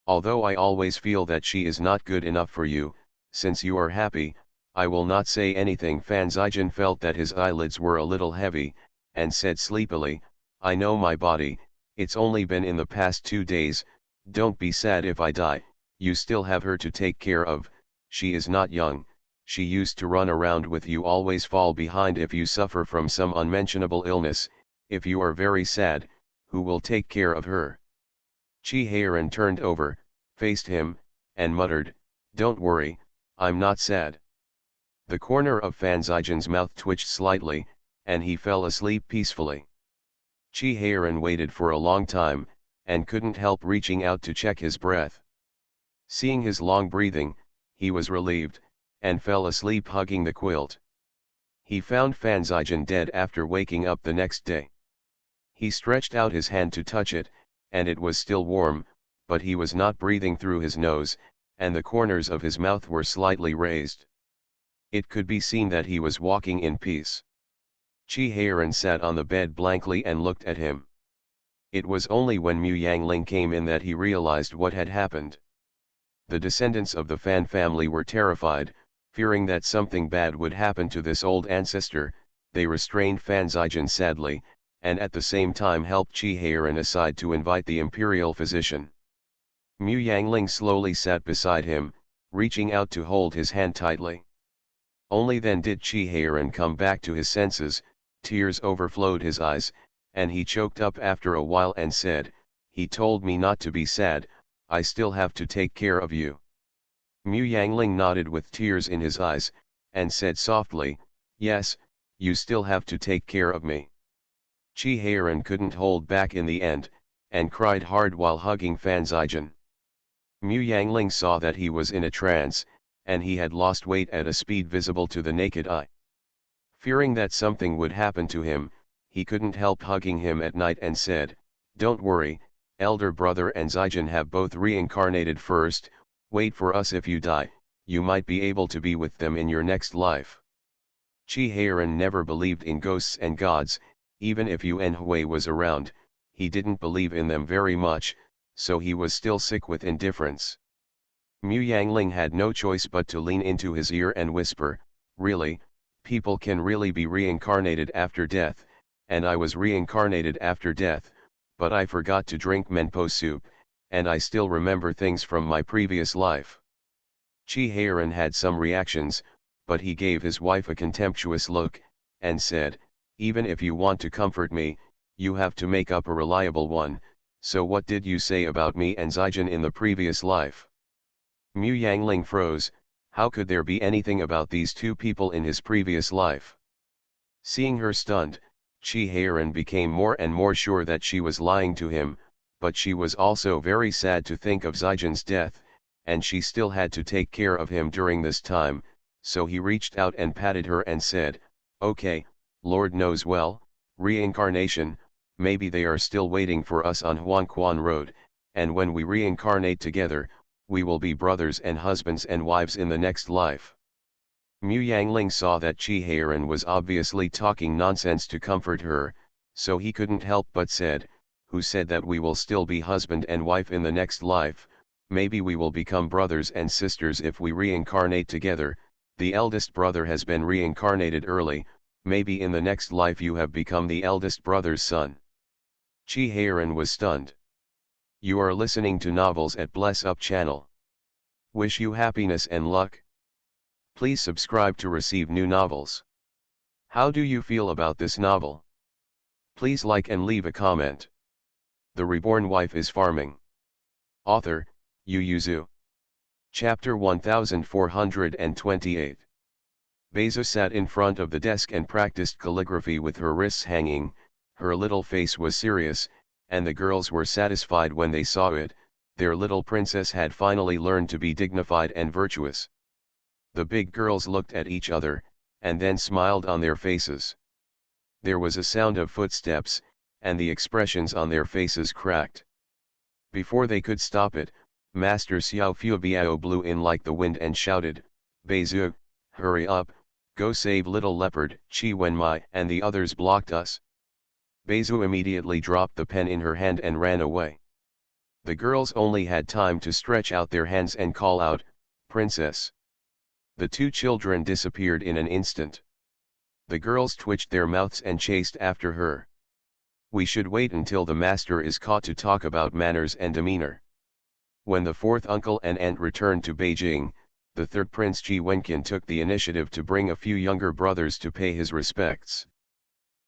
Although I always feel that she is not good enough for you, since you are happy, I will not say anything." Fanzijan felt that his eyelids were a little heavy, and said sleepily, "I know my body, it's only been in the past 2 days, don't be sad if I die, you still have her to take care of, she is not young, she used to run around with you, always fall behind if you suffer from some unmentionable illness, if you are very sad, who will take care of her?" Chi-Heiran turned over, faced him, and muttered, "Don't worry, I'm not sad." The corner of Fanzijan's mouth twitched slightly, and he fell asleep peacefully. Chi-Heiran waited for a long time, and couldn't help reaching out to check his breath. Seeing his long breathing, he was relieved, and fell asleep hugging the quilt. He found Fanzijan dead after waking up the next day. He stretched out his hand to touch it, and it was still warm, but he was not breathing through his nose, and the corners of his mouth were slightly raised. It could be seen that he was walking in peace. Chi-Heiran sat on the bed blankly and looked at him. It was only when Mu Yangling came in that he realized what had happened. The descendants of the Fan family were terrified, fearing that something bad would happen to this old ancestor. They restrained Fanzijan sadly, and at the same time helped Chi-Heiran aside to invite the imperial physician. Mu Yangling slowly sat beside him, reaching out to hold his hand tightly. Only then did Chi-Heiran come back to his senses, tears overflowed his eyes, and he choked up after a while and said, "He told me not to be sad, I still have to take care of you." Mu Yangling nodded with tears in his eyes, and said softly, "Yes, you still have to take care of me." Chi-Heiran couldn't hold back in the end, and cried hard while hugging Fanzijan. Mu Yangling saw that he was in a trance, and he had lost weight at a speed visible to the naked eye. Fearing that something would happen to him, he couldn't help hugging him at night and said, "Don't worry, elder brother and Zijan have both reincarnated first, wait for us. If you die, you might be able to be with them in your next life." Chi-Heiran never believed in ghosts and gods, even if Yuan Hui was around, he didn't believe in them very much, so he was still sick with indifference. Mu Yangling had no choice but to lean into his ear and whisper, "Really, people can really be reincarnated after death, and I was reincarnated after death, but I forgot to drink menpo soup, and I still remember things from my previous life." Chi-Heiran had some reactions, but he gave his wife a contemptuous look, and said, Even if you want to comfort me, you have to make up a reliable one. So what did you say about me and Zijin in the previous life? Mu Yangling froze. How could there be anything about these two people in his previous life? Seeing her stunned, Chi Heiran became more and more sure that she was lying to him, but she was also very sad to think of Zijin's death, and she still had to take care of him during this time, so he reached out and patted her and said, "Okay, Lord knows well, reincarnation, maybe they are still waiting for us on Huanquan Road, and when we reincarnate together, we will be brothers and husbands and wives in the next life." Mu Yangling saw that Chi Heiran was obviously talking nonsense to comfort her, so he couldn't help but said, "Who said that we will still be husband and wife in the next life? Maybe we will become brothers and sisters if we reincarnate together. The eldest brother has been reincarnated early, maybe in the next life you have become the eldest brother's son." Chi Heiran was stunned. You are listening to novels at Bless Up channel. Wish you happiness and luck. Please subscribe to receive new novels. How do you feel about this novel? Please like and leave a comment. The Reborn Wife is Farming. Author, Yu Yuzu. Chapter 1428. Beza sat in front of the desk and practiced calligraphy with her wrists hanging. Her little face was serious, and the girls were satisfied when they saw it. Their little princess had finally learned to be dignified and virtuous. The big girls looked at each other, and then smiled on their faces. There was a sound of footsteps, and the expressions on their faces cracked. Before they could stop it, Master Xiao Fubiao blew in like the wind and shouted, "Beizu, hurry up, go save little leopard." Chi Wenmai and the others blocked us. Beizu immediately dropped the pen in her hand and ran away. The girls only had time to stretch out their hands and call out, "Princess." The two children disappeared in an instant. The girls twitched their mouths and chased after her. We should wait until the master is caught to talk about manners and demeanor. When the fourth uncle and aunt returned to Beijing, the third prince Ji Wenqian took the initiative to bring a few younger brothers to pay his respects.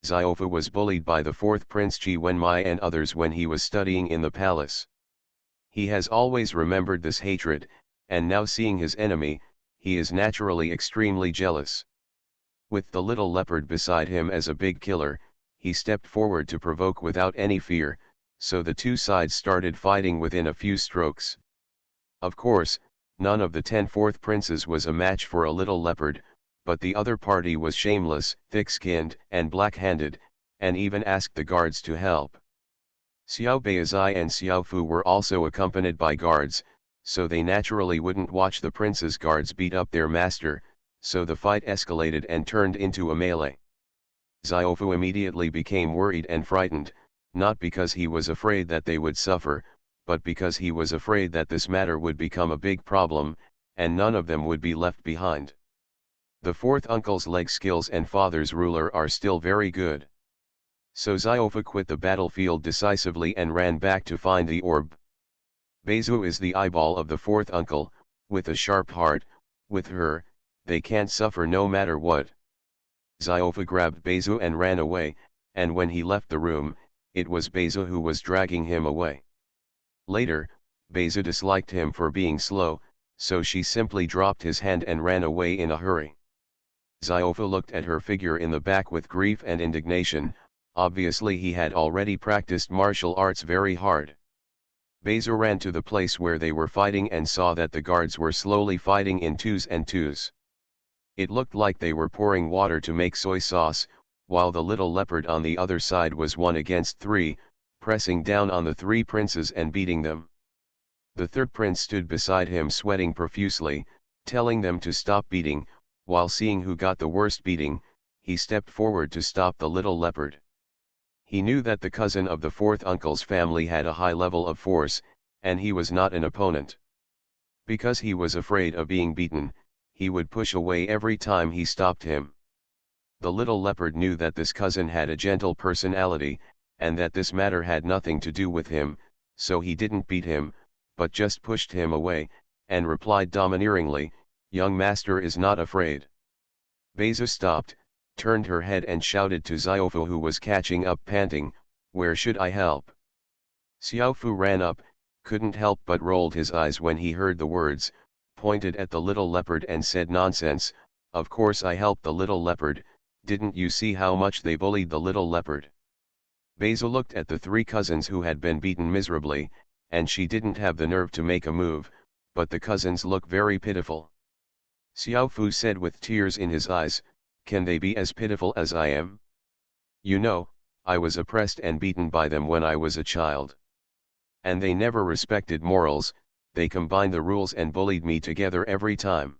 Ziofa was bullied by the fourth prince Ji Wenmai and others when he was studying in the palace. He has always remembered this hatred, and now seeing his enemy, he is naturally extremely jealous. With the little leopard beside him as a big killer, he stepped forward to provoke without any fear, so the two sides started fighting within a few strokes. Of course, none of the 10 fourth princes was a match for a little leopard, but the other party was shameless, thick-skinned, and black-handed, and even asked the guards to help. Xiao Beizai and Xiao Fu were also accompanied by guards, so they naturally wouldn't watch the prince's guards beat up their master, so the fight escalated and turned into a melee. Ziofu immediately became worried and frightened, not because he was afraid that they would suffer, but because he was afraid that this matter would become a big problem, and none of them would be left behind. The fourth uncle's leg skills and father's ruler are still very good. So Ziofa quit the battlefield decisively and ran back to find the orb. Beizu is the eyeball of the fourth uncle, with a sharp heart. With her, they can't suffer no matter what. Ziofa grabbed Beizu and ran away, and when he left the room, it was Beizu who was dragging him away. Later, Beizu disliked him for being slow, so she simply dropped his hand and ran away in a hurry. Ziofa looked at her figure in the back with grief and indignation. Obviously he had already practiced martial arts very hard. Beizu ran to the place where they were fighting and saw that the guards were slowly fighting in twos and twos. It looked like they were pouring water to make soy sauce, while the little leopard on the other side was 1 against 3, pressing down on the 3 princes and beating them. The third prince stood beside him sweating profusely, telling them to stop beating. While seeing who got the worst beating, he stepped forward to stop the little leopard. He knew that the cousin of the fourth uncle's family had a high level of force, and he was not an opponent. Because he was afraid of being beaten, he would push away every time he stopped him. The little leopard knew that this cousin had a gentle personality, and that this matter had nothing to do with him, so he didn't beat him, but just pushed him away, and replied domineeringly, "Young master is not afraid." Beizu stopped, turned her head and shouted to Xiaofu, who was catching up panting, "Where should I help?" Xiaofu ran up, couldn't help but rolled his eyes when he heard the words, pointed at the little leopard and said, "Nonsense, of course I helped the little leopard, didn't you see how much they bullied the little leopard?" Basil looked at the three cousins who had been beaten miserably, and she didn't have the nerve to make a move, but the cousins look very pitiful. Xiaofu said with tears in his eyes, "Can they be as pitiful as I am? You know, I was oppressed and beaten by them when I was a child. And they never respected morals, they combined the rules and bullied me together every time."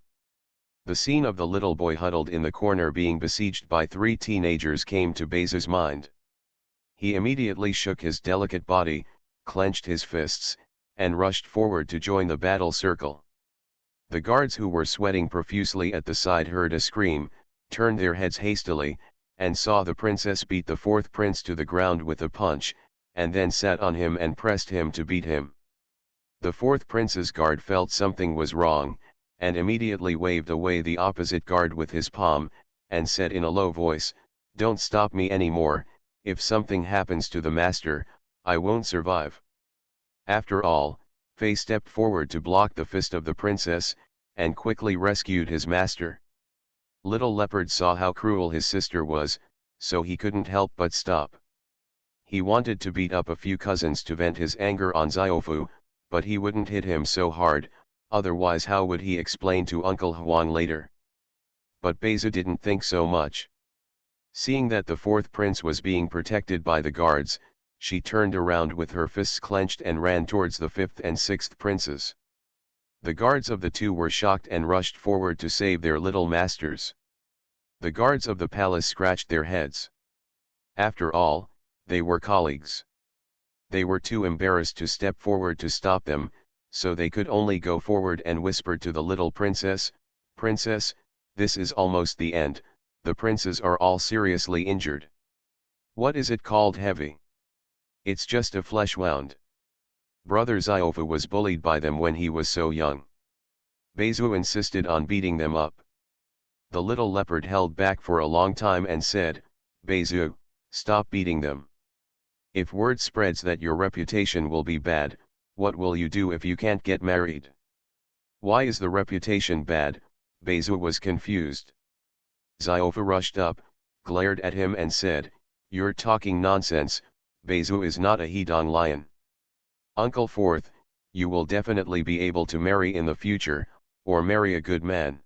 The scene of the little boy huddled in the corner being besieged by three teenagers came to Basil's mind. He immediately shook his delicate body, clenched his fists, and rushed forward to join the battle circle. The guards, who were sweating profusely at the side, heard a scream, turned their heads hastily, and saw the princess beat the fourth prince to the ground with a punch, and then sat on him and pressed him to beat him. The fourth prince's guard felt something was wrong, and immediately waved away the opposite guard with his palm, and said in a low voice, "Don't stop me anymore, if something happens to the master, I won't survive." After all, Fei stepped forward to block the fist of the princess, and quickly rescued his master. Little Leopard saw how cruel his sister was, so he couldn't help but stop. He wanted to beat up a few cousins to vent his anger on Xiaofu, but he wouldn't hit him so hard, otherwise how would he explain to Uncle Huang later? But Beizu didn't think so much. Seeing that the fourth prince was being protected by the guards, she turned around with her fists clenched and ran towards the fifth and sixth princes. The guards of the two were shocked and rushed forward to save their little masters. The guards of the palace scratched their heads. After all, they were colleagues. They were too embarrassed to step forward to stop them, so they could only go forward and whisper to the little princess, "Princess, this is almost the end, the princes are all seriously injured." "What is it called heavy? It's just a flesh wound. Brother Xiaofu was bullied by them when he was so young." Beizu insisted on beating them up. The little leopard held back for a long time and said, "Beizu, stop beating them. If word spreads that your reputation will be bad, what will you do if you can't get married?" "Why is the reputation bad?" Beizu was confused. Xiaofu rushed up, glared at him and said, "You're talking nonsense, Beizu is not a Hedong lion. Uncle Fourth, you will definitely be able to marry in the future, or marry a good man."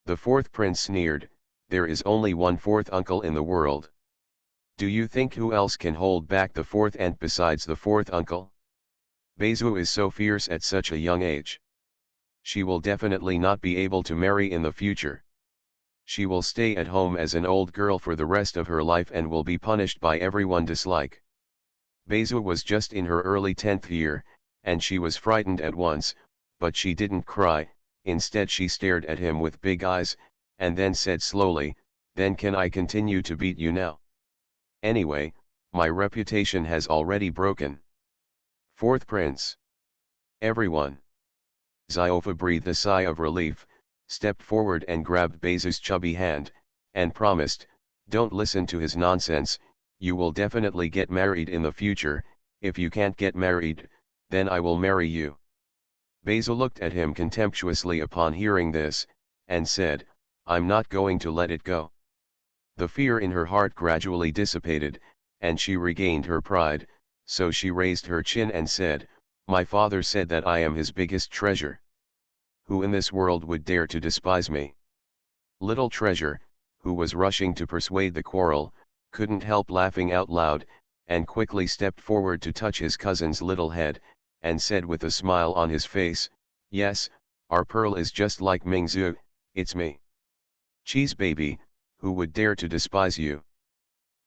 The fourth prince sneered, "There is only one fourth uncle in the world. Do you think who else can hold back the fourth aunt besides the fourth uncle? Beizu is so fierce at such a young age. She will definitely not be able to marry in the future. She will stay at home as an old girl for the rest of her life and will be punished by everyone dislike." Beizu was just in her early 10th year, and she was frightened at once, but she didn't cry. Instead she stared at him with big eyes, and then said slowly, "Then can I continue to beat you now? Anyway, my reputation has already broken." Fourth prince. Everyone. Xiaofu breathed a sigh of relief, stepped forward and grabbed Beizu's chubby hand, and promised, "Don't listen to his nonsense, you will definitely get married in the future. If you can't get married, then I will marry you." Beizu looked at him contemptuously upon hearing this, and said, "I'm not going to let it go." The fear in her heart gradually dissipated, and she regained her pride, so she raised her chin and said, "My father said that I am his biggest treasure. Who in this world would dare to despise me?" Little Treasure, who was rushing to persuade the quarrel, couldn't help laughing out loud, and quickly stepped forward to touch his cousin's little head, and said with a smile on his face, "Yes, our pearl is just like Mingzu, it's me. Cheese baby, who would dare to despise you?"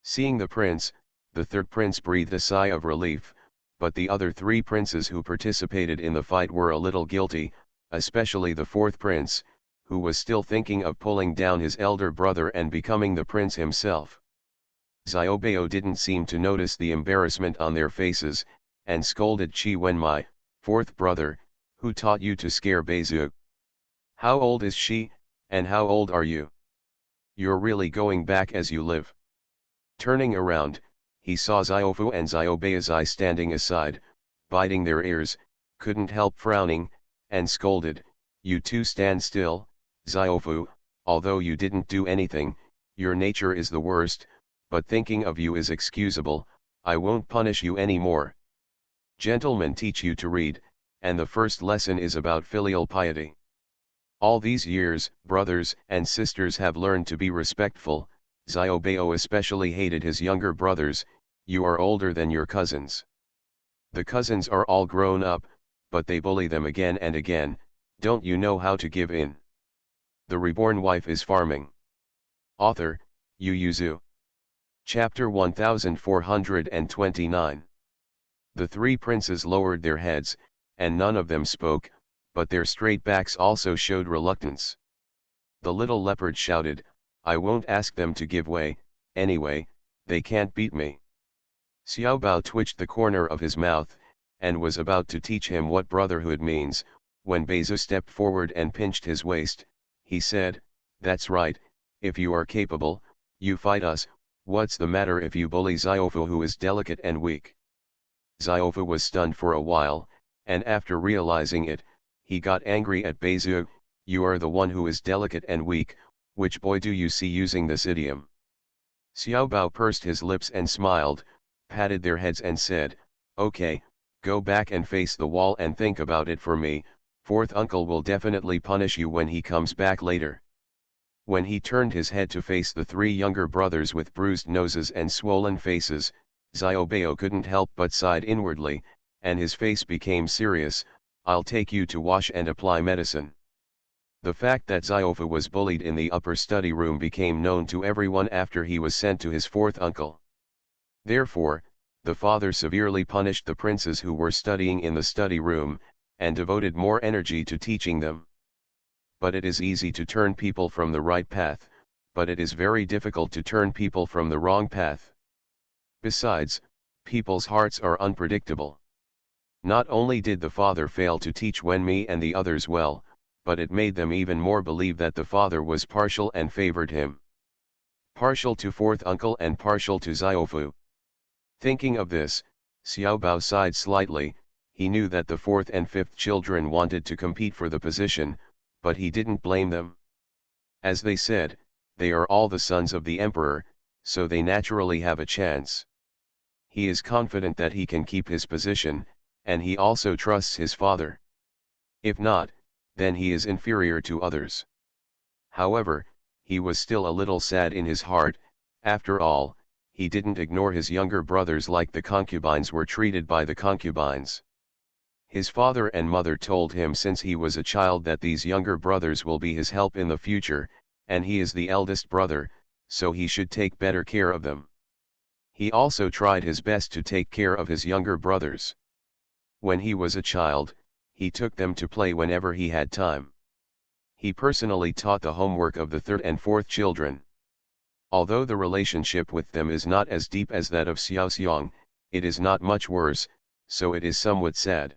Seeing the prince, the third prince breathed a sigh of relief, but the other three princes who participated in the fight were a little guilty, especially the fourth prince, who was still thinking of pulling down his elder brother and becoming the prince himself. Xiaobao didn't seem to notice the embarrassment on their faces, and scolded Qi Wenmai, "Fourth brother, who taught you to scare Beizu? How old is she, and how old are you?" You're really going back as you live. Turning around, he saw Ziofu and Ziobeazai standing aside, biting their ears, couldn't help frowning, and scolded, "You two stand still, Ziofu, although you didn't do anything, your nature is the worst, but thinking of you is excusable, I won't punish you any more. Gentlemen teach you to read, and the first lesson is about filial piety. All these years, brothers and sisters have learned to be respectful. Ziobeo especially hated his younger brothers. You are older than your cousins. The cousins are all grown up, but they bully them again and again. Don't you know how to give in? The reborn wife is farming." Author, Yu Yuzu. Chapter 1429. The three princes lowered their heads, and none of them spoke, but their straight backs also showed reluctance. The little leopard shouted, "I won't ask them to give way, anyway, they can't beat me." Xiao Bao twitched the corner of his mouth, and was about to teach him what brotherhood means, when Beizu stepped forward and pinched his waist. He said, "That's right, if you are capable, you fight us. What's the matter if you bully Ziofu who is delicate and weak?" Ziofu was stunned for a while, and after realizing it, he got angry at Beizu. "You are the one who is delicate and weak, which boy do you see using this idiom?" Xiao Bao pursed his lips and smiled, patted their heads and said, "Okay, go back and face the wall and think about it for me. Fourth uncle will definitely punish you when he comes back later." When he turned his head to face the three younger brothers with bruised noses and swollen faces, Ziobeo couldn't help but sighed inwardly, and his face became serious. "I'll take you to wash and apply medicine." The fact that Ziofa was bullied in the upper study room became known to everyone after he was sent to his fourth uncle. Therefore, the father severely punished the princes who were studying in the study room, and devoted more energy to teaching them. But it is easy to turn people from the right path, but it is very difficult to turn people from the wrong path. Besides, people's hearts are unpredictable. Not only did the father fail to teach Wenmi and the others well, but it made them even more believe that the father was partial and favored him. Partial to fourth uncle and partial to Ziofu. Thinking of this, Xiao Bao sighed slightly. He knew that the fourth and fifth children wanted to compete for the position, but he didn't blame them. As they said, they are all the sons of the emperor, so they naturally have a chance. He is confident that he can keep his position, and he also trusts his father. If not, then he is inferior to others. However, he was still a little sad in his heart. After all, he didn't ignore his younger brothers like the concubines were treated by the concubines. His father and mother told him since he was a child that these younger brothers will be his help in the future, and he is the eldest brother, so he should take better care of them. He also tried his best to take care of his younger brothers. When he was a child, he took them to play whenever he had time. He personally taught the homework of the third and fourth children. Although the relationship with them is not as deep as that of Xiaoxiang, it is not much worse, so it is somewhat sad.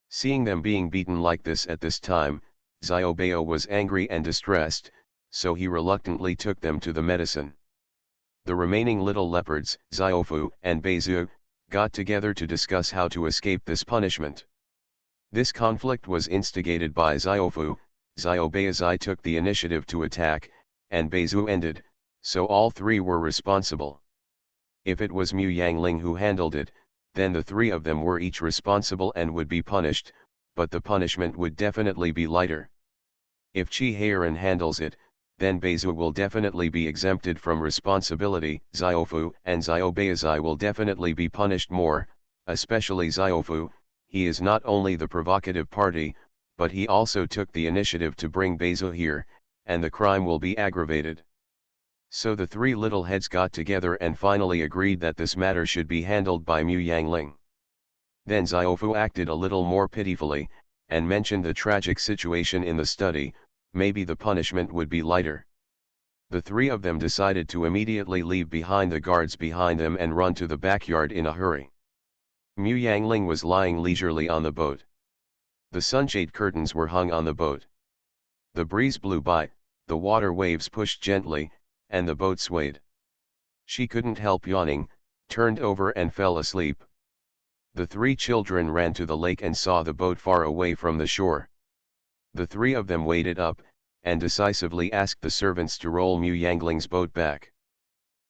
Seeing them being beaten like this at this time, Ziobeo was angry and distressed, so he reluctantly took them to the medicine. The remaining little leopards, Ziofu and Beizu, got together to discuss how to escape this punishment. This conflict was instigated by Ziofu. Ziobeazai took the initiative to attack, and Beizu ended, so all three were responsible. If it was Mu Yangling who handled it, then the three of them were each responsible and would be punished, but the punishment would definitely be lighter. If Chi Heiran handles it, then Beizu will definitely be exempted from responsibility. Ziofu and Ziobeazai will definitely be punished more, especially Ziofu. He is not only the provocative party, but he also took the initiative to bring Beizu here, and the crime will be aggravated. So the three little heads got together and finally agreed that this matter should be handled by Mu Yangling. Then Ziofu acted a little more pitifully, and mentioned the tragic situation in the study. Maybe the punishment would be lighter. The three of them decided to immediately leave behind the guards behind them and run to the backyard in a hurry. Mu Yangling was lying leisurely on the boat. The sunshade curtains were hung on the boat. The breeze blew by, The water waves pushed gently, and the boat swayed. She couldn't help yawning, turned over and fell asleep. The three children ran to the lake and saw the boat far away from the shore. The three of them waded up, and decisively asked the servants to roll Mu Yangling's boat back.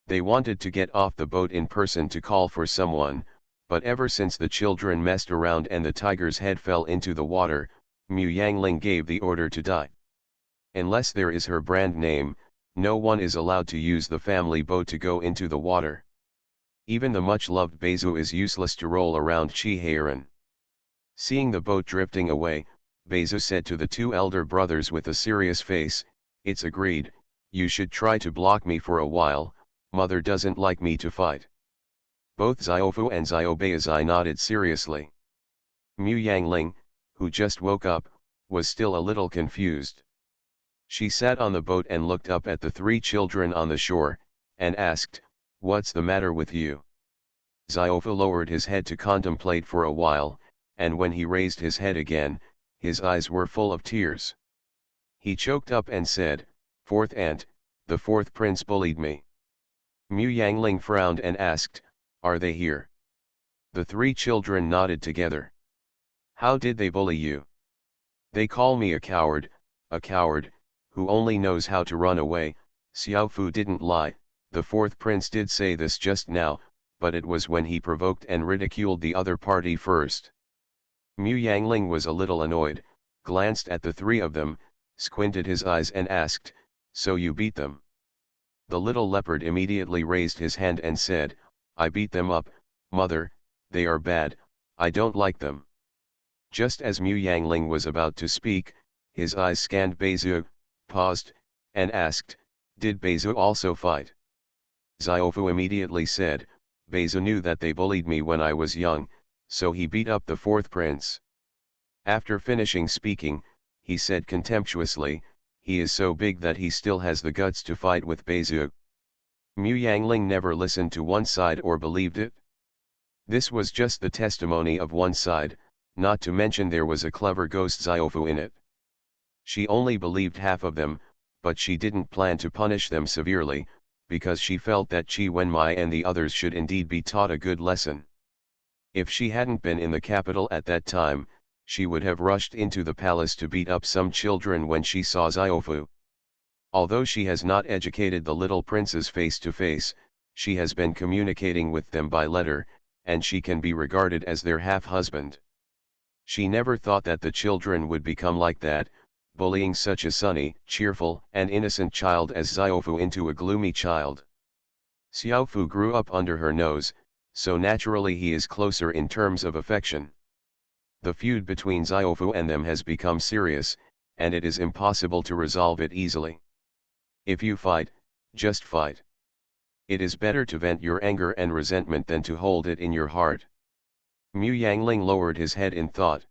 They wanted to get off the boat in person to call for someone, but ever since the children messed around and the tiger's head fell into the water, Mu Yangling gave the order to die. Unless there is her brand name, no one is allowed to use the family boat to go into the water. Even the much-loved Beizu is useless to roll around Chi Heiran. Seeing the boat drifting away, Beizu said to the two elder brothers with a serious face, "It's agreed, you should try to block me for a while, mother doesn't like me to fight." Both Xiaofu and Xiaobeizai nodded seriously. Mu Yangling, who just woke up, was still a little confused. She sat on the boat and looked up at the three children on the shore, and asked, "What's the matter with you?" Xiaofu lowered his head to contemplate for a while, and when he raised his head again, his eyes were full of tears. He choked up and said, "Fourth aunt, the fourth prince bullied me." Mu Yangling frowned and asked, "Are they here?" The three children nodded together. "How did they bully you?" "They call me a coward, who only knows how to run away." Xiaofu didn't lie, the fourth prince did say this just now, but it was when he provoked and ridiculed the other party first. Mu Yangling was a little annoyed, glanced at the three of them, squinted his eyes and asked, "So you beat them?" The little leopard immediately raised his hand and said, "I beat them up, mother, they are bad, I don't like them." Just as Mu Yangling was about to speak, his eyes scanned Beizu, paused, and asked, "Did Beizu also fight?" Xiaofu immediately said, "Beizu knew that they bullied me when I was young, so he beat up the fourth prince." After finishing speaking, he said contemptuously, "He is so big that he still has the guts to fight with Beizu." Mu Yangling never listened to one side or believed it. This was just the testimony of one side, not to mention there was a clever ghost Xiaofu in it. She only believed half of them, but she didn't plan to punish them severely, because she felt that Qi Wenmai and the others should indeed be taught a good lesson. If she hadn't been in the capital at that time, she would have rushed into the palace to beat up some children when she saw Xiaofu. Although she has not educated the little princes face to face, she has been communicating with them by letter, and she can be regarded as their half-husband. She never thought that the children would become like that, bullying such a sunny, cheerful, and innocent child as Xiaofu into a gloomy child. Xiaofu grew up under her nose, so naturally he is closer in terms of affection. The feud between Xiaofu and them has become serious, and it is impossible to resolve it easily. If you fight, just fight. It is better to vent your anger and resentment than to hold it in your heart. Mu Yangling lowered his head in thought.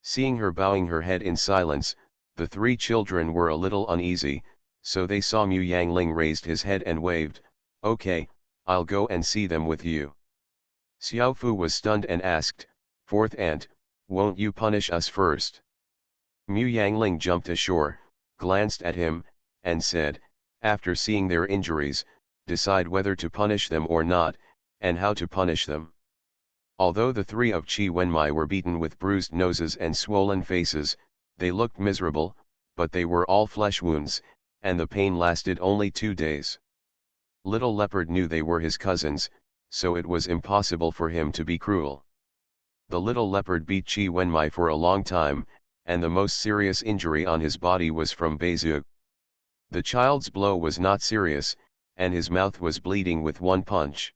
Seeing her bowing her head in silence, the three children were a little uneasy, so they saw Mu Yangling raised his head and waved, "Okay, I'll go and see them with you." Xiaofu was stunned and asked, "Fourth aunt, won't you punish us first?" Mu Yangling jumped ashore, glanced at him, and said, "After seeing their injuries, decide whether to punish them or not, and how to punish them." Although the three of Qi Wenmai were beaten with bruised noses and swollen faces, they looked miserable, but they were all flesh wounds, and the pain lasted only 2 days. Little Leopard knew they were his cousins, so it was impossible for him to be cruel. The little leopard beat Qi Wenmai for a long time, and the most serious injury on his body was from Beizu. The child's blow was not serious, and his mouth was bleeding with one punch.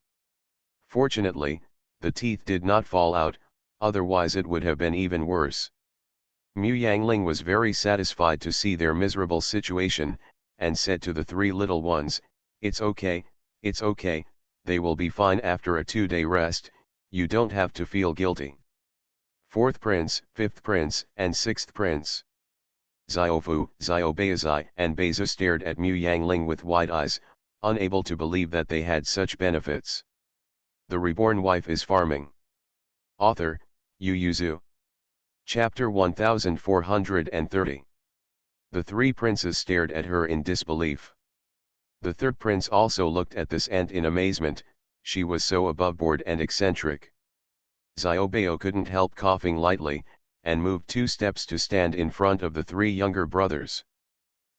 Fortunately, the teeth did not fall out, otherwise it would have been even worse. Mu Yangling was very satisfied to see their miserable situation, and said to the three little ones, it's okay, they will be fine after a 2-day rest, you don't have to feel guilty." Fourth prince, fifth prince, and sixth prince. Xiaofu, Xiaobeizai, and Beizu stared at Mu Yangling with wide eyes, unable to believe that they had such benefits. The Reborn Wife is Farming. Author, Yu Yuzu. Chapter 1430. The three princes stared at her in disbelief. The third prince also looked at this ant in amazement, she was so aboveboard and eccentric. Xiaobao couldn't help coughing lightly, and moved 2 steps to stand in front of the 3 younger brothers.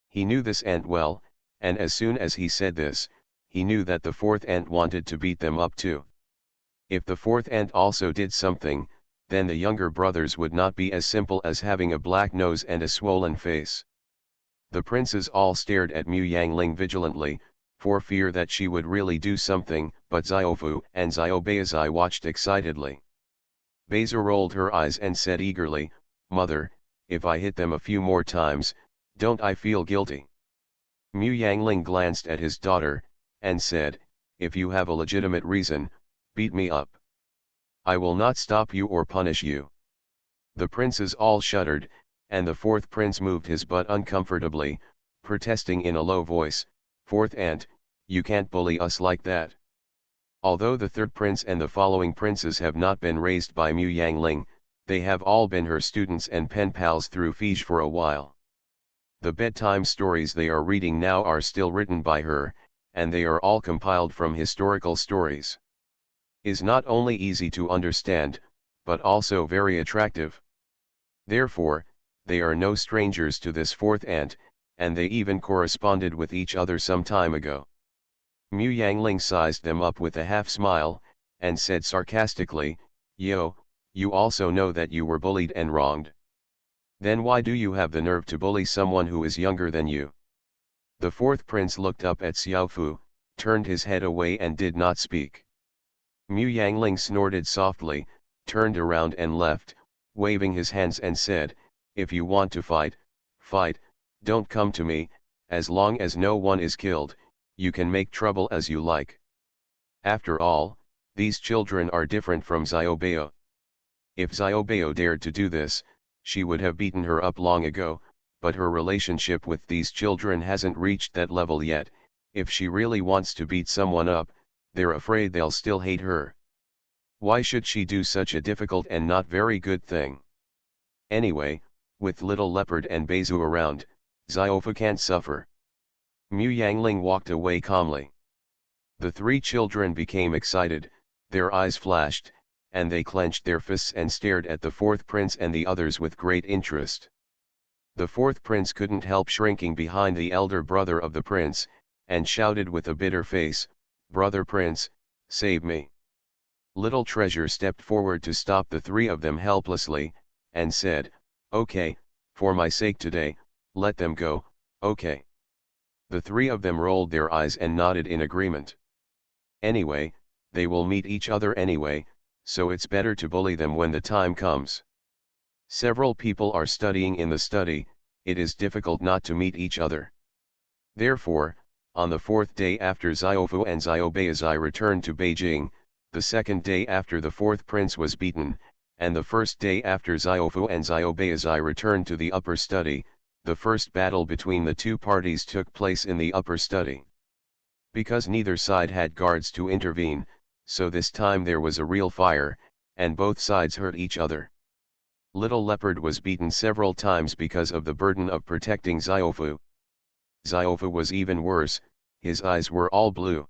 He knew this ant well, and as soon as he said this, he knew that the 4th ant wanted to beat them up too. If the 4th ant also did something, then the younger brothers would not be as simple as having a black nose and a swollen face. The princes all stared at Mu Yangling vigilantly, for fear that she would really do something, but Xiaofu and Xiaobaizai watched excitedly. Baizu rolled her eyes and said eagerly, "Mother, if I hit them a few more times, don't I feel guilty?" Mu Yangling glanced at his daughter, and said, "If you have a legitimate reason, beat me up. I will not stop you or punish you." The princes all shuddered, and the 4th prince moved his butt uncomfortably, protesting in a low voice, "4th ant, you can't bully us like that." Although the 3rd prince and the following princes have not been raised by Mu Yangling, they have all been her students and pen pals through Fiji for a while. The bedtime stories they are reading now are still written by her, and they are all compiled from historical stories. Is not only easy to understand, but also very attractive. Therefore, they are no strangers to this 4th ant, and they even corresponded with each other some time ago. Mu Yangling sized them up with a half-smile, and said sarcastically, "Yo, you also know that you were bullied and wronged. Then why do you have the nerve to bully someone who is younger than you?" The 4th prince looked up at Xiaofu, turned his head away and did not speak. Mu Yangling snorted softly, turned around and left, waving his hands and said, "If you want to fight, fight, don't come to me, as long as no one is killed, you can make trouble as you like." After all, these children are different from Xiaobao. If Xiaobao dared to do this, she would have beaten her up long ago, but her relationship with these children hasn't reached that level yet. If she really wants to beat someone up, they're afraid they'll still hate her. Why should she do such a difficult and not very good thing? Anyway, with Little Leopard and Baizu around, Xiaofu can't suffer. Mu Yangling walked away calmly. The 3 children became excited, their eyes flashed, and they clenched their fists and stared at the 4th prince and the others with great interest. The 4th prince couldn't help shrinking behind the elder brother of the prince, and shouted with a bitter face, "Brother prince, save me." Little Treasure stepped forward to stop the 3 of them helplessly, and said, "Okay, for my sake today, let them go, okay." The 3 of them rolled their eyes and nodded in agreement. Anyway, they will meet each other anyway, so it's better to bully them when the time comes. Several people are studying in the study, it is difficult not to meet each other. Therefore, on the 4th day after Xiaofu and Xiaobaizai returned to Beijing, the 2nd day after the 4th prince was beaten, and the 1st day after Xiaofu and Xiaobaizai returned to the upper study, the first battle between the 2 parties took place in the upper study. Because neither side had guards to intervene, so this time there was a real fire, and both sides hurt each other. Little Leopard was beaten several times because of the burden of protecting Xiaofu. Xiaofu was even worse, his eyes were all blue.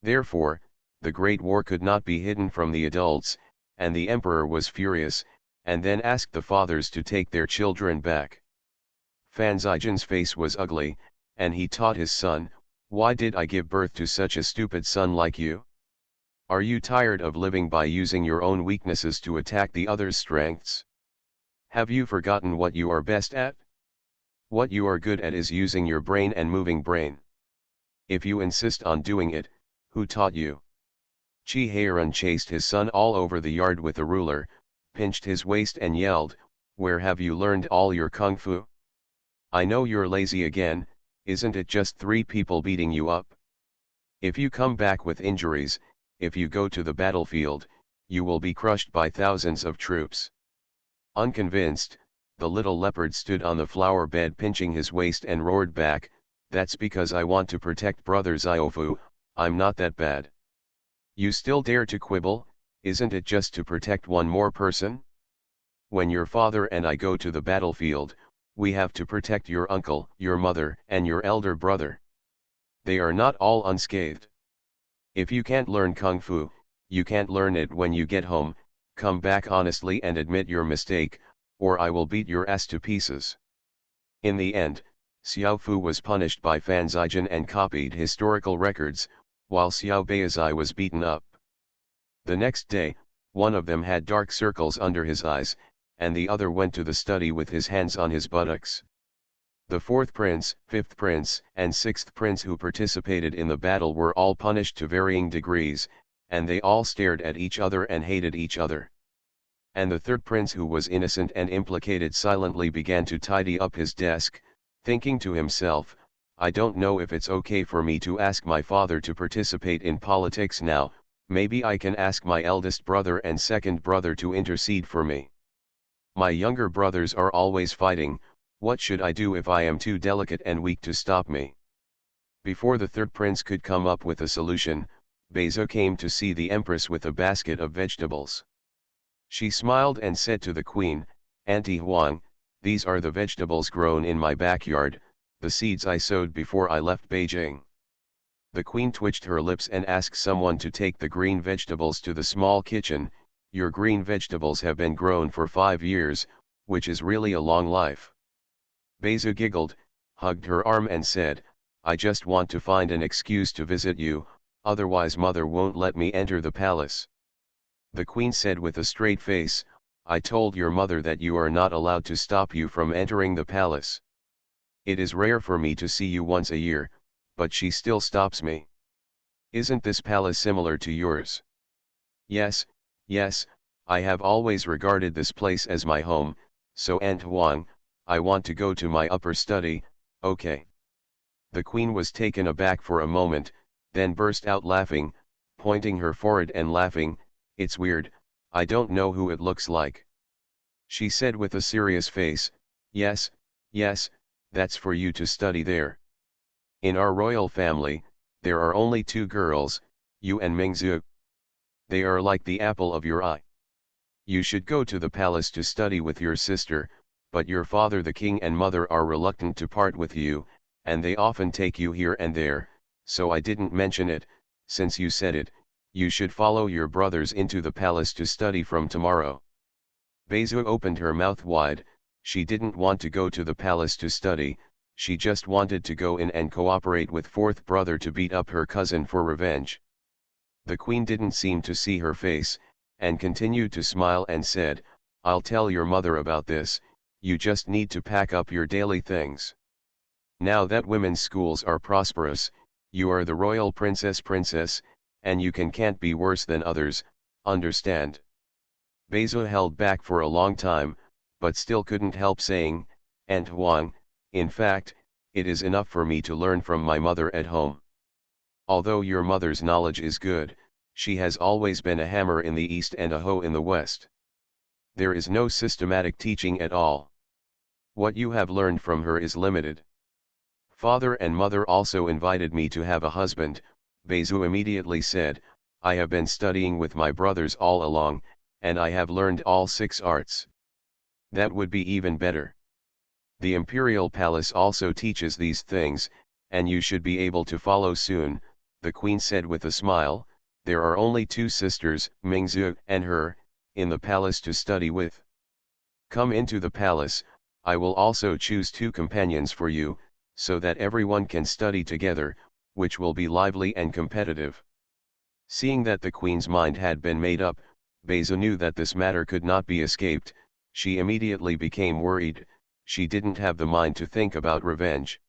Therefore, the Great War could not be hidden from the adults, and the emperor was furious, and then asked the fathers to take their children back. Fan Zijian's face was ugly, and he taught his son, "Why did I give birth to such a stupid son like you? Are you tired of living by using your own weaknesses to attack the other's strengths? Have you forgotten what you are best at? What you are good at is using your brain and moving brain. If you insist on doing it, who taught you?" Chi Heiran chased his son all over the yard with a ruler, pinched his waist and yelled, "Where have you learned all your kung fu? I know you're lazy again, isn't it just 3 people beating you up? If you come back with injuries, if you go to the battlefield, you will be crushed by thousands of troops." Unconvinced, the Little Leopard stood on the flower bed pinching his waist and roared back, "That's because I want to protect brother Xiaofu, I'm not that bad. You still dare to quibble, isn't it just to protect one more person? When your father and I go to the battlefield, We have to protect your uncle, your mother, and your elder brother. They are not all unscathed. If you can't learn Kung Fu, you can't learn it when you get home. Come back honestly and admit your mistake, or I will beat your ass to pieces. In the end, Xiao Fu was punished by Fan Zijian and copied historical records, while Xiao Beizai was beaten up. The next day, one of them had dark circles under his eyes, and the other went to the study with his hands on his buttocks. The fourth prince, fifth prince, and sixth prince who participated in the battle were all punished to varying degrees, and they all stared at each other and hated each other. And the third prince, who was innocent and implicated, silently began to tidy up his desk, thinking to himself, I don't know if it's okay for me to ask my father to participate in politics now. Maybe I can ask my eldest brother and second brother to intercede for me. My younger brothers are always fighting. What should I do if I am too delicate and weak to stop me? Before the third prince could come up with a solution, Beizu came to see the empress with a basket of vegetables. She smiled and said to the queen, Auntie Huang, these are the vegetables grown in my backyard, the seeds I sowed before I left Beijing. The queen twitched her lips and asked someone to take the green vegetables to the small kitchen. Your green vegetables have been grown for 5 years, which is really a long life. Beizu giggled, hugged her arm and said, I just want to find an excuse to visit you, otherwise mother won't let me enter the palace. The queen said with a straight face, I told your mother that you are not allowed to stop you from entering the palace. It is rare for me to see you once a year, but she still stops me. Isn't this palace similar to yours? Yes, yes, I have always regarded this place as my home, so Aunt Huang, I want to go to my upper study, okay. The queen was taken aback for a moment, then burst out laughing, pointing her forehead and laughing, it's weird, I don't know who it looks like. She said with a serious face, yes, yes, that's for you to study there. In our royal family, there are only 2 girls, you and Mingzhu. They are like the apple of your eye. You should go to the palace to study with your sister, but your father the king and mother are reluctant to part with you, and they often take you here and there, so I didn't mention it. Since you said it, you should follow your brothers into the palace to study from tomorrow. Beizu opened her mouth wide. She didn't want to go to the palace to study, she just wanted to go in and cooperate with fourth brother to beat up her cousin for revenge. The queen didn't seem to see her face, and continued to smile and said, I'll tell your mother about this, you just need to pack up your daily things. Now that women's schools are prosperous, you are the royal princess, and you can't be worse than others, understand? Beizu held back for a long time, but still couldn't help saying, Aunt Huang, in fact, it is enough for me to learn from my mother at home. Although your mother's knowledge is good, she has always been a hammer in the east and a hoe in the west. There is no systematic teaching at all. What you have learned from her is limited. Father and mother also invited me to have a husband, Beizu immediately said, I have been studying with my brothers all along, and I have learned all 6 arts. That would be even better. The imperial palace also teaches these things, and you should be able to follow soon, the queen said with a smile. There are only 2 sisters, Mingzhu and her, in the palace to study with. Come into the palace, I will also choose 2 companions for you, so that everyone can study together, which will be lively and competitive. Seeing that the queen's mind had been made up, Beizu knew that this matter could not be escaped. She immediately became worried. She didn't have the mind to think about revenge.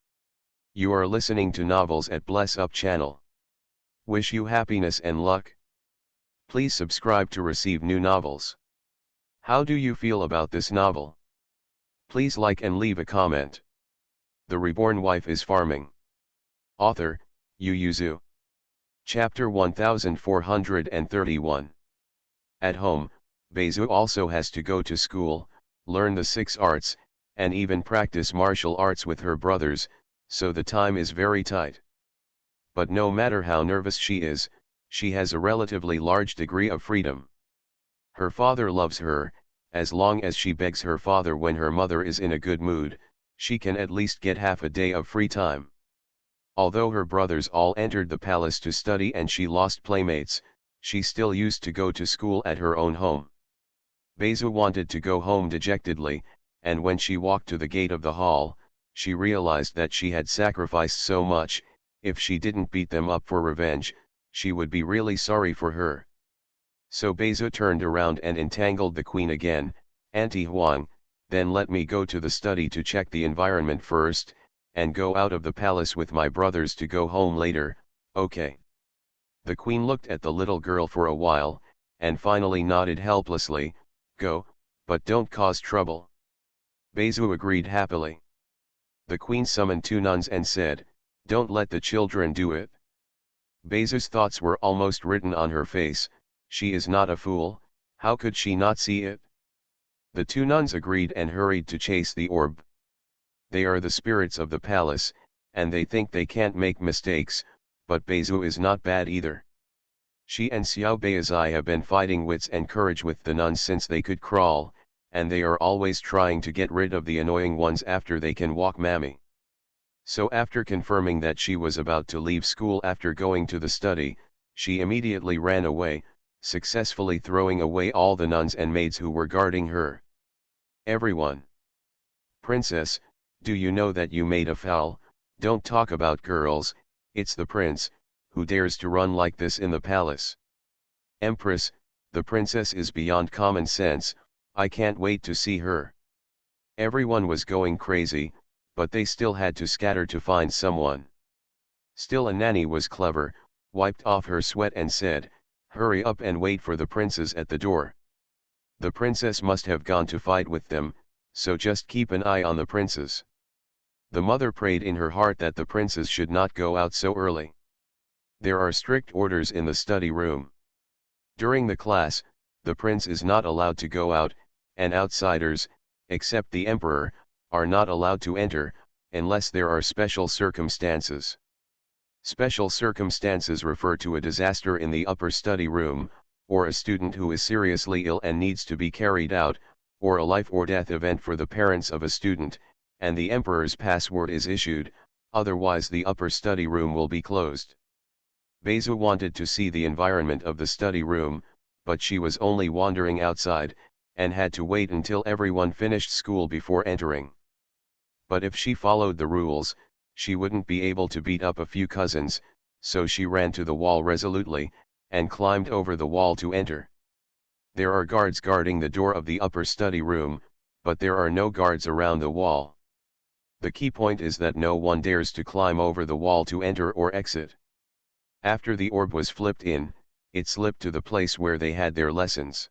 You are listening to Novels at Bless Up channel. Wish you happiness and luck. Please subscribe to receive new novels. How do you feel about this novel? Please like and leave a comment. The Reborn Wife is Farming. Author, Yu Yuzu. Chapter 1431. At home, Beizu also has to go to school, learn the 6 arts, and even practice martial arts with her brothers, so the time is very tight. But no matter how nervous she is, she has a relatively large degree of freedom. Her father loves her, as long as she begs her father when her mother is in a good mood, She can at least get half a day of free time. Although her brothers all entered the palace to study and she lost playmates, she still used to go to school at her own home. Bezu wanted to go home dejectedly, and when she walked to the gate of the hall, she realized that she had sacrificed so much. If she didn't beat them up for revenge, she would be really sorry for her. So Bezu turned around and entangled the queen again. Auntie Huang, then let me go to the study to check the environment first, and go out of the palace with my brothers to go home later, okay? The queen looked at the little girl for a while, and finally nodded helplessly. Go, but don't cause trouble. Bezu agreed happily. The queen summoned two nuns and said, don't let the children do it. Bezu's thoughts were almost written on her face. She is not a fool, how could she not see it? The two nuns agreed and hurried to chase the orb. They are the spirits of the palace, and they think they can't make mistakes, but Bezu is not bad either. She and Xiao Beizai have been fighting wits and courage with the nuns since they could crawl, and they are always trying to get rid of the annoying ones after they can walk mammy. So after confirming that she was about to leave school after going to the study, she immediately ran away, successfully throwing away all the nuns and maids who were guarding her. Everyone. Princess, do you know that you made a foul? Don't talk about girls, it's the prince, who dares to run like this in the palace. Empress, the princess is beyond common sense, I can't wait to see her. Everyone was going crazy, but they still had to scatter to find someone. Still a nanny was clever, wiped off her sweat and said, hurry up and wait for the princes at the door. The princess must have gone to fight with them, so just keep an eye on the princes. The mother prayed in her heart that the princes should not go out so early. There are strict orders in the study room. During the class, the prince is not allowed to go out, and outsiders, except the emperor, are not allowed to enter, unless there are special circumstances. Special circumstances refer to a disaster in the upper study room, or a student who is seriously ill and needs to be carried out, or a life or death event for the parents of a student, and the emperor's password is issued, otherwise the upper study room will be closed. Bezu wanted to see the environment of the study room, but she was only wandering outside, and had to wait until everyone finished school before entering. But if she followed the rules, she wouldn't be able to beat up a few cousins, so she ran to the wall resolutely, and climbed over the wall to enter. There are guards guarding the door of the upper study room, but there are no guards around the wall. The key point is that no one dares to climb over the wall to enter or exit. After the orb was flipped in, it slipped to the place where they had their lessons.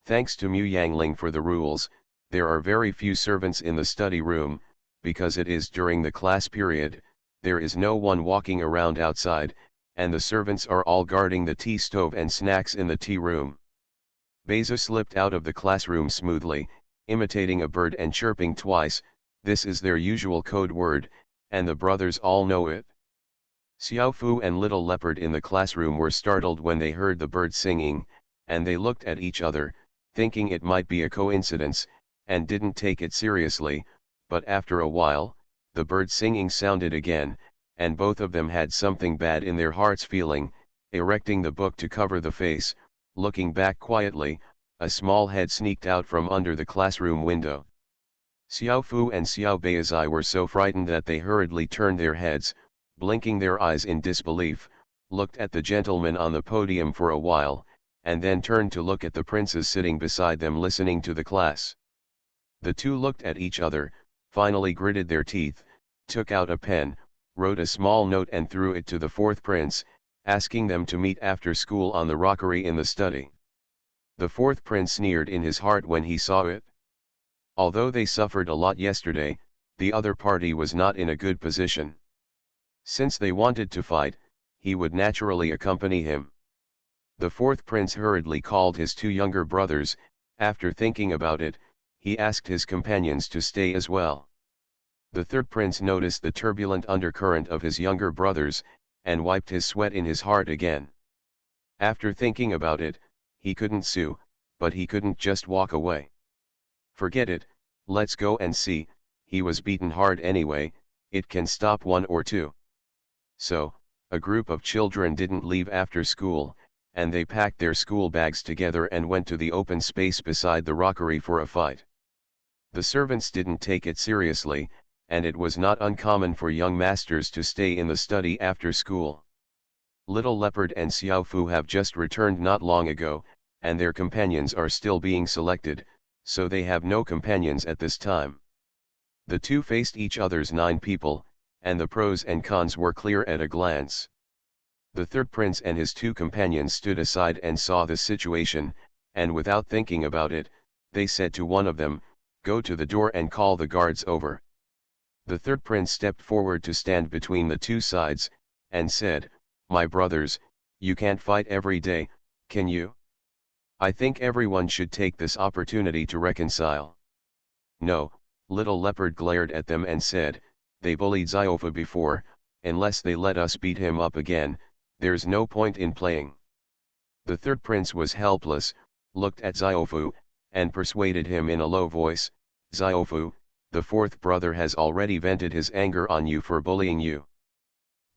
Thanks to Mu Yangling for the rules, there are very few servants in the study room, because it is during the class period, there is no one walking around outside, and the servants are all guarding the tea stove and snacks in the tea room. Bezu slipped out of the classroom smoothly, imitating a bird and chirping twice. This is their usual code word, and the brothers all know it. Xiao Fu and Little Leopard in the classroom were startled when they heard the bird singing, and they looked at each other, thinking it might be a coincidence, and didn't take it seriously, but after a while, the bird singing sounded again, and both of them had something bad in their hearts feeling. Erecting the book to cover the face, looking back quietly, a small head sneaked out from under the classroom window. Xiao Fu and Xiao Beizai were so frightened that they hurriedly turned their heads, blinking their eyes in disbelief, looked at the gentleman on the podium for a while, and then turned to look at the princes sitting beside them listening to the class. The two looked at each other, finally gritted their teeth, took out a pen, wrote a small note and threw it to the fourth prince, asking them to meet after school on the rockery in the study. The fourth prince sneered in his heart when he saw it. Although they suffered a lot yesterday, the other party was not in a good position. Since they wanted to fight, he would naturally accompany him. The fourth prince hurriedly called his two younger brothers. After thinking about it, he asked his companions to stay as well. The third prince noticed the turbulent undercurrent of his younger brothers, and wiped his sweat in his heart again. After thinking about it, he couldn't sue, but he couldn't just walk away. Forget it, let's go and see, he was beaten hard anyway, it can stop one or two. So, a group of children didn't leave after school, and they packed their school bags together and went to the open space beside the rockery for a fight. The servants didn't take it seriously, and it was not uncommon for young masters to stay in the study after school. Little Leopard and Xiaofu have just returned not long ago, and their companions are still being selected, so they have no companions at this time. The two faced each other's 9 people, and the pros and cons were clear at a glance. The third prince and his 2 companions stood aside and saw the situation, and without thinking about it, they said to one of them, "Go to the door and call the guards over." The third prince stepped forward to stand between the 2 sides, and said, "My brothers, you can't fight every day, can you? I think everyone should take this opportunity to reconcile." "No," Little Leopard glared at them and said, "They bullied Xiaofu before, unless they let us beat him up again, there's no point in playing." The third prince was helpless, looked at Xiaofu, and persuaded him in a low voice, "Xiaofu, the fourth brother has already vented his anger on you for bullying you."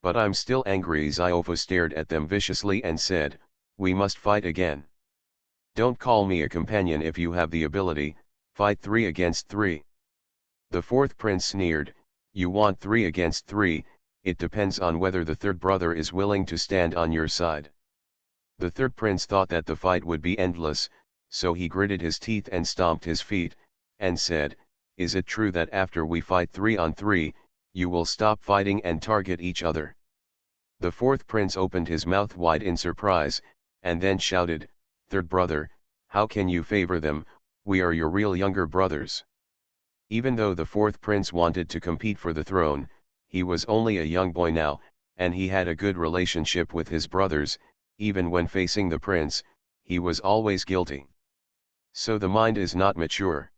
"But I'm still angry." Xiaofu stared at them viciously and said, "We must fight again. Don't call me a companion if you have the ability, fight 3 against 3. The fourth prince sneered, "You want 3 against 3, it depends on whether the third brother is willing to stand on your side." The third prince thought that the fight would be endless, so he gritted his teeth and stomped his feet, and said, "Is it true that after we fight 3 on 3, you will stop fighting and target each other?" The fourth prince opened his mouth wide in surprise, and then shouted, "Third brother, how can you favor them, we are your real younger brothers." Even though the fourth prince wanted to compete for the throne, he was only a young boy now, and he had a good relationship with his brothers. Even when facing the prince, he was always guilty. So the mind is not mature.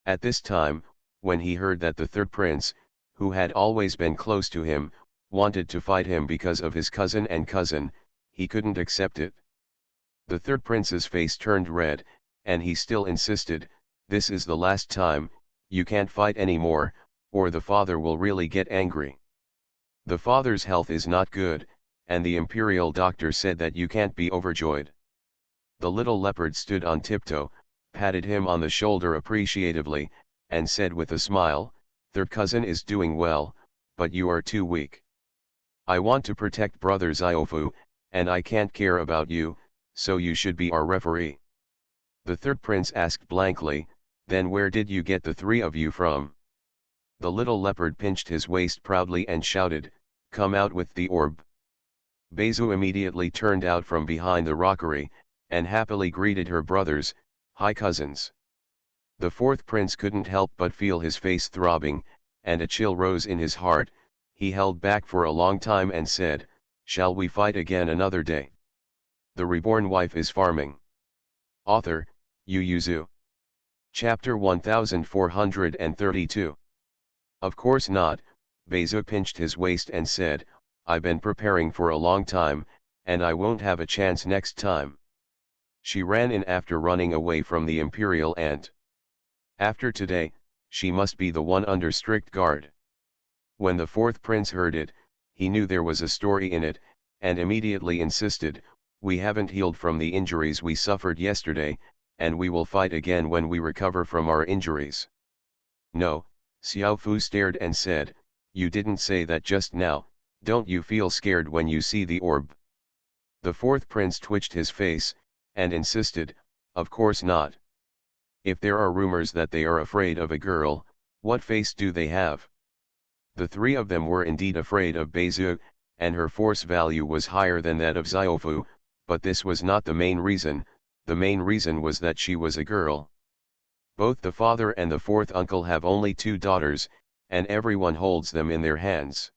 At this time, when he heard that the third prince, who had always been close to him, wanted to fight him because of his cousin and cousin, he couldn't accept it. The third prince's face turned red, and he still insisted, "This is the last time, you can't fight anymore, or the father will really get angry. The father's health is not good, and the imperial doctor said that you can't be overjoyed." The little leopard stood on tiptoe, patted him on the shoulder appreciatively, and said with a smile, "Third cousin is doing well, but you are too weak. I want to protect brother Xiaofu, and I can't care about you, so you should be our referee." The third prince asked blankly, "Then where did you get the 3 of you from?" The little leopard pinched his waist proudly and shouted, "Come out with the orb." Bezu immediately turned out from behind the rockery, and happily greeted her brothers, "Hi cousins." The fourth prince couldn't help but feel his face throbbing, and a chill rose in his heart. He held back for a long time and said, "Shall we fight again another day?" The Reborn Wife is Farming. Author, Yu Yuzu. Chapter 1432. "Of course not," Bezu pinched his waist and said, "I've been preparing for a long time, and I won't have a chance next time." She ran in after running away from the imperial ant. After today, she must be the one under strict guard. When the fourth prince heard it, he knew there was a story in it, and immediately insisted, "We haven't healed from the injuries we suffered yesterday, and we will fight again when we recover from our injuries." "No," Xiaofu stared and said, "You didn't say that just now, don't you feel scared when you see the orb?" The fourth prince twitched his face, and insisted, "Of course not. If there are rumors that they are afraid of a girl, what face do they have?" The 3 of them were indeed afraid of Bezu, and her force value was higher than that of Xiaofu, but this was not the main reason. The main reason was that she was a girl. Both the father and the fourth uncle have only 2 daughters, and everyone holds them in their hands.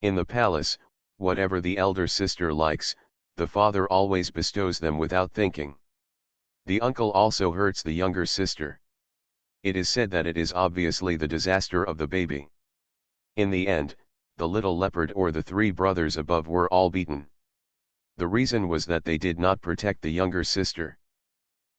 In the palace, whatever the elder sister likes, the father always bestows them without thinking. The uncle also hurts the younger sister. It is said that it is obviously the disaster of the baby. In the end, the little leopard or the 3 brothers above were all beaten. The reason was that they did not protect the younger sister.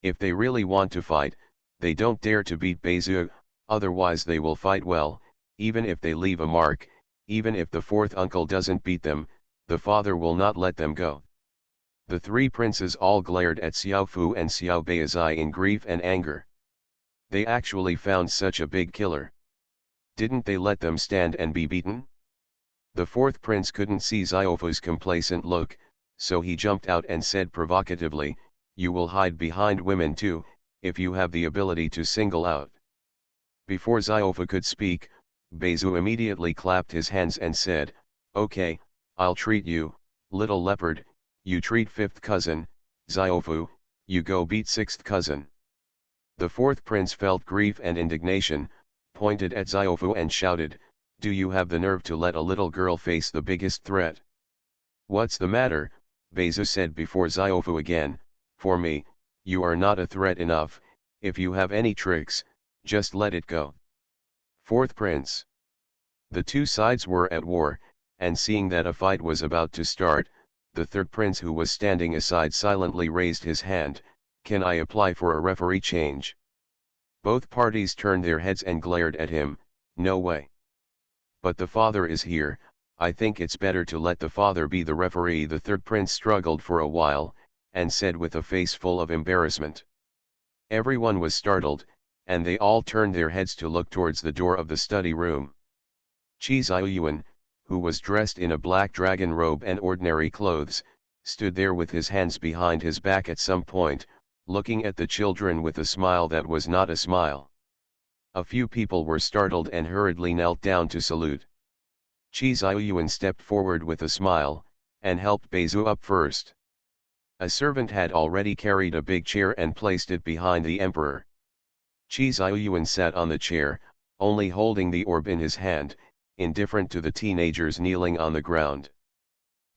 If they really want to fight, they don't dare to beat Bezu, otherwise they will fight well, even if they leave a mark, even if the fourth uncle doesn't beat them, the father will not let them go. The three princes all glared at Xiaofu and Xiao Beizai in grief and anger. They actually found such a big killer. Didn't they let them stand and be beaten? The fourth prince couldn't see Xiaofu's complacent look, so he jumped out and said provocatively, "You will hide behind women too, if you have the ability to single out." Before Xiaofu could speak, Beizu immediately clapped his hands and said, "Okay, I'll treat you, little leopard, you treat fifth cousin, Xiaofu, you go beat sixth cousin." The fourth prince felt grief and indignation, pointed at Xiaofu and shouted, "Do you have the nerve to let a little girl face the biggest threat?" "What's the matter?" Beizu said before Xiaofu again, "For me, you are not a threat enough, if you have any tricks, just let it go." Fourth prince. The two sides were at war, and seeing that a fight was about to start, the third prince who was standing aside silently raised his hand, "Can I apply for a referee change?" Both parties turned their heads and glared at him, "No way. But the father is here, I think it's better to let the father be the referee." The third prince struggled for a while, and said with a face full of embarrassment. Everyone was startled, and they all turned their heads to look towards the door of the study room. Qi Xiaoyuan, who was dressed in a black dragon robe and ordinary clothes, stood there with his hands behind his back at some point, looking at the children with a smile that was not a smile. A few people were startled and hurriedly knelt down to salute. Qi Xiaoyuan stepped forward with a smile, and helped Beizu up first. A servant had already carried a big chair and placed it behind the emperor. Qi Xiaoyuan sat on the chair, only holding the orb in his hand, indifferent to the teenagers kneeling on the ground.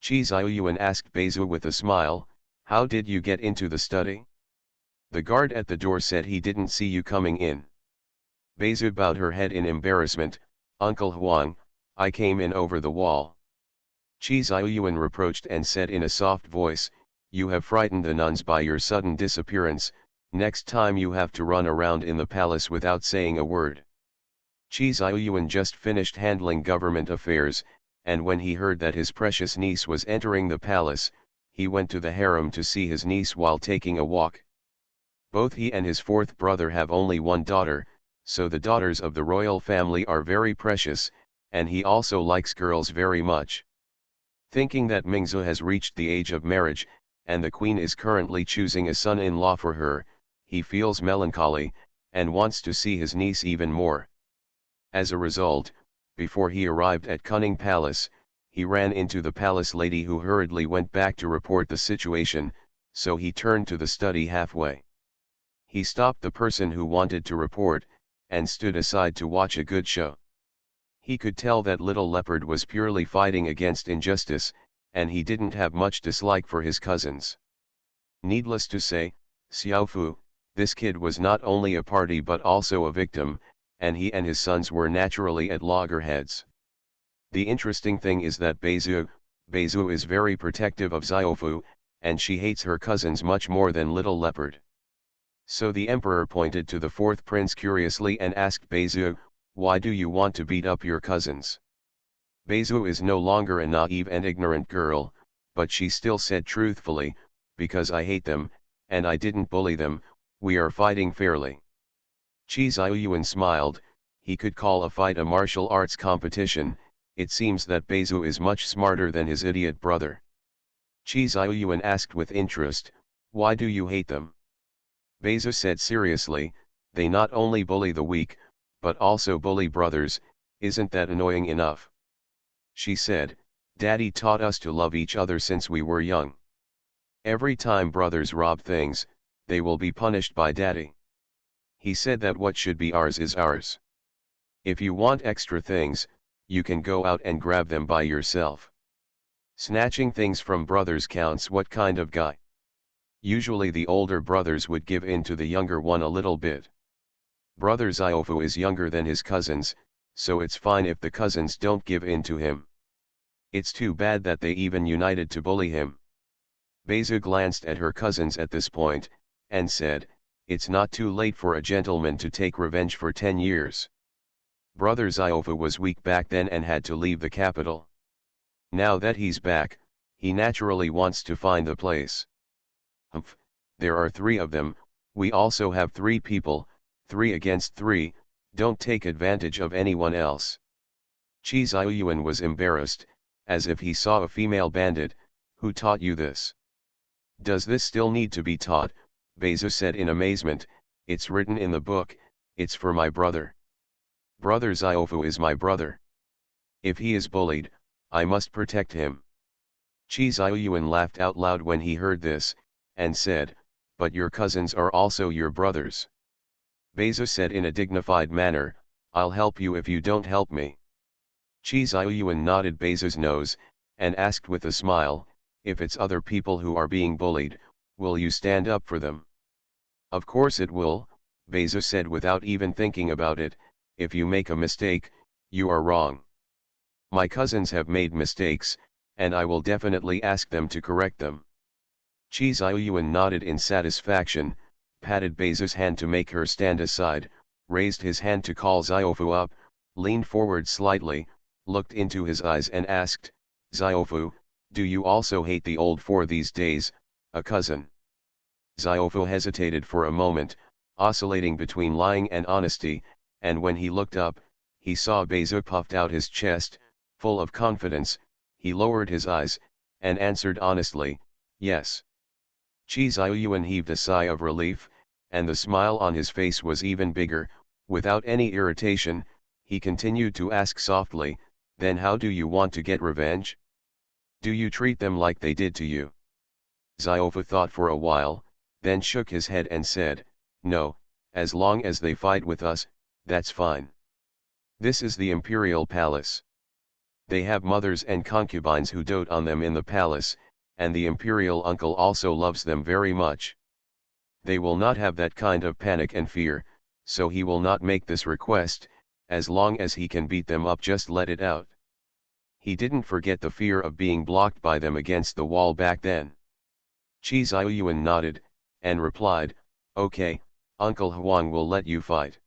Qi Xiaoyuan asked Beizu with a smile, "How did you get into the study?" "The guard at the door said he didn't see you coming in." Beizu bowed her head in embarrassment, "Uncle Huang, I came in over the wall." Qi Xiaoyuan reproached and said in a soft voice, "You have frightened the nuns by your sudden disappearance, next time you have to run around in the palace without saying a word." Qi Xiaoyuan just finished handling government affairs, and when he heard that his precious niece was entering the palace, he went to the harem to see his niece while taking a walk. Both he and his fourth brother have only one daughter, so the daughters of the royal family are very precious, and he also likes girls very much. Thinking that Mingzu has reached the age of marriage, and the queen is currently choosing a son-in-law for her, he feels melancholy, and wants to see his niece even more. As a result, before he arrived at Cunning Palace, he ran into the palace lady who hurriedly went back to report the situation, so he turned to the study halfway. He stopped the person who wanted to report, and stood aside to watch a good show. He could tell that little leopard was purely fighting against injustice, and he didn't have much dislike for his cousins. Needless to say, Xiaofu, this kid was not only a party but also a victim, and he and his sons were naturally at loggerheads. The interesting thing is that Beizu is very protective of Xiaofu, and she hates her cousins much more than little leopard. So the emperor pointed to the fourth prince curiously and asked Beizu, "Why do you want to beat up your cousins?" Beizu is no longer a naive and ignorant girl, but she still said truthfully, "Because I hate them, and I didn't bully them, we are fighting fairly." Qi Xiaoyuan smiled, he could call a fight a martial arts competition. It seems that Beizu is much smarter than his idiot brother. Qi Xiaoyuan asked with interest, "Why do you hate them?" Beizu said seriously, "They not only bully the weak, but also bully brothers, isn't that annoying enough?" She said, "Daddy taught us to love each other since we were young. Every time brothers rob things, they will be punished by Daddy. He said that what should be ours is ours. If you want extra things, you can go out and grab them by yourself. Snatching things from brothers counts. What kind of guy? Usually the older brothers would give in to the younger one a little bit. Brother Xiaofu is younger than his cousins, so it's fine if the cousins don't give in to him. It's too bad that they even united to bully him." Beizu glanced at her cousins at this point, and said, it's not too late for a gentleman to take revenge for 10 years. Brother Ziofa was weak back then and had to leave the capital. Now that he's back, he naturally wants to find the place. Humph, there are 3 of them, we also have 3 people, 3 against 3, don't take advantage of anyone else. Chi Xiaoyuan was embarrassed, as if he saw a female bandit. Who taught you this? Does this still need to be taught? Beza said in amazement, it's written in the book, it's for my brother. Brother Ziofu is my brother. If he is bullied, I must protect him. Chi Xiaoyuan laughed out loud when he heard this, and said, but your cousins are also your brothers. Beza said in a dignified manner, I'll help you if you don't help me. Chi Xiaoyuan nodded Beza's nose, and asked with a smile, if it's other people who are being bullied, will you stand up for them? Of course it will, Beza said without even thinking about it, if you make a mistake, you are wrong. My cousins have made mistakes, and I will definitely ask them to correct them. Chi Xiaoyuan nodded in satisfaction, patted Beza's hand to make her stand aside, raised his hand to call Ziofu up, leaned forward slightly, looked into his eyes and asked, Ziofu, do you also hate the old for these days, a cousin? Ziofu hesitated for a moment, oscillating between lying and honesty, and when he looked up, he saw Beza puffed out his chest, full of confidence. He lowered his eyes, and answered honestly, yes. Chi Xiaoyuan heaved a sigh of relief, and the smile on his face was even bigger. Without any irritation, he continued to ask softly, then how do you want to get revenge? Do you treat them like they did to you? Ziofa thought for a while, then shook his head and said, no, as long as they fight with us, that's fine. This is the imperial palace. They have mothers and concubines who dote on them in the palace, and the imperial uncle also loves them very much. They will not have that kind of panic and fear, so he will not make this request. As long as he can beat them up, just let it out. He didn't forget the fear of being blocked by them against the wall back then. Chi Xiaoyuan nodded, and replied, okay, Uncle Huang will let you fight.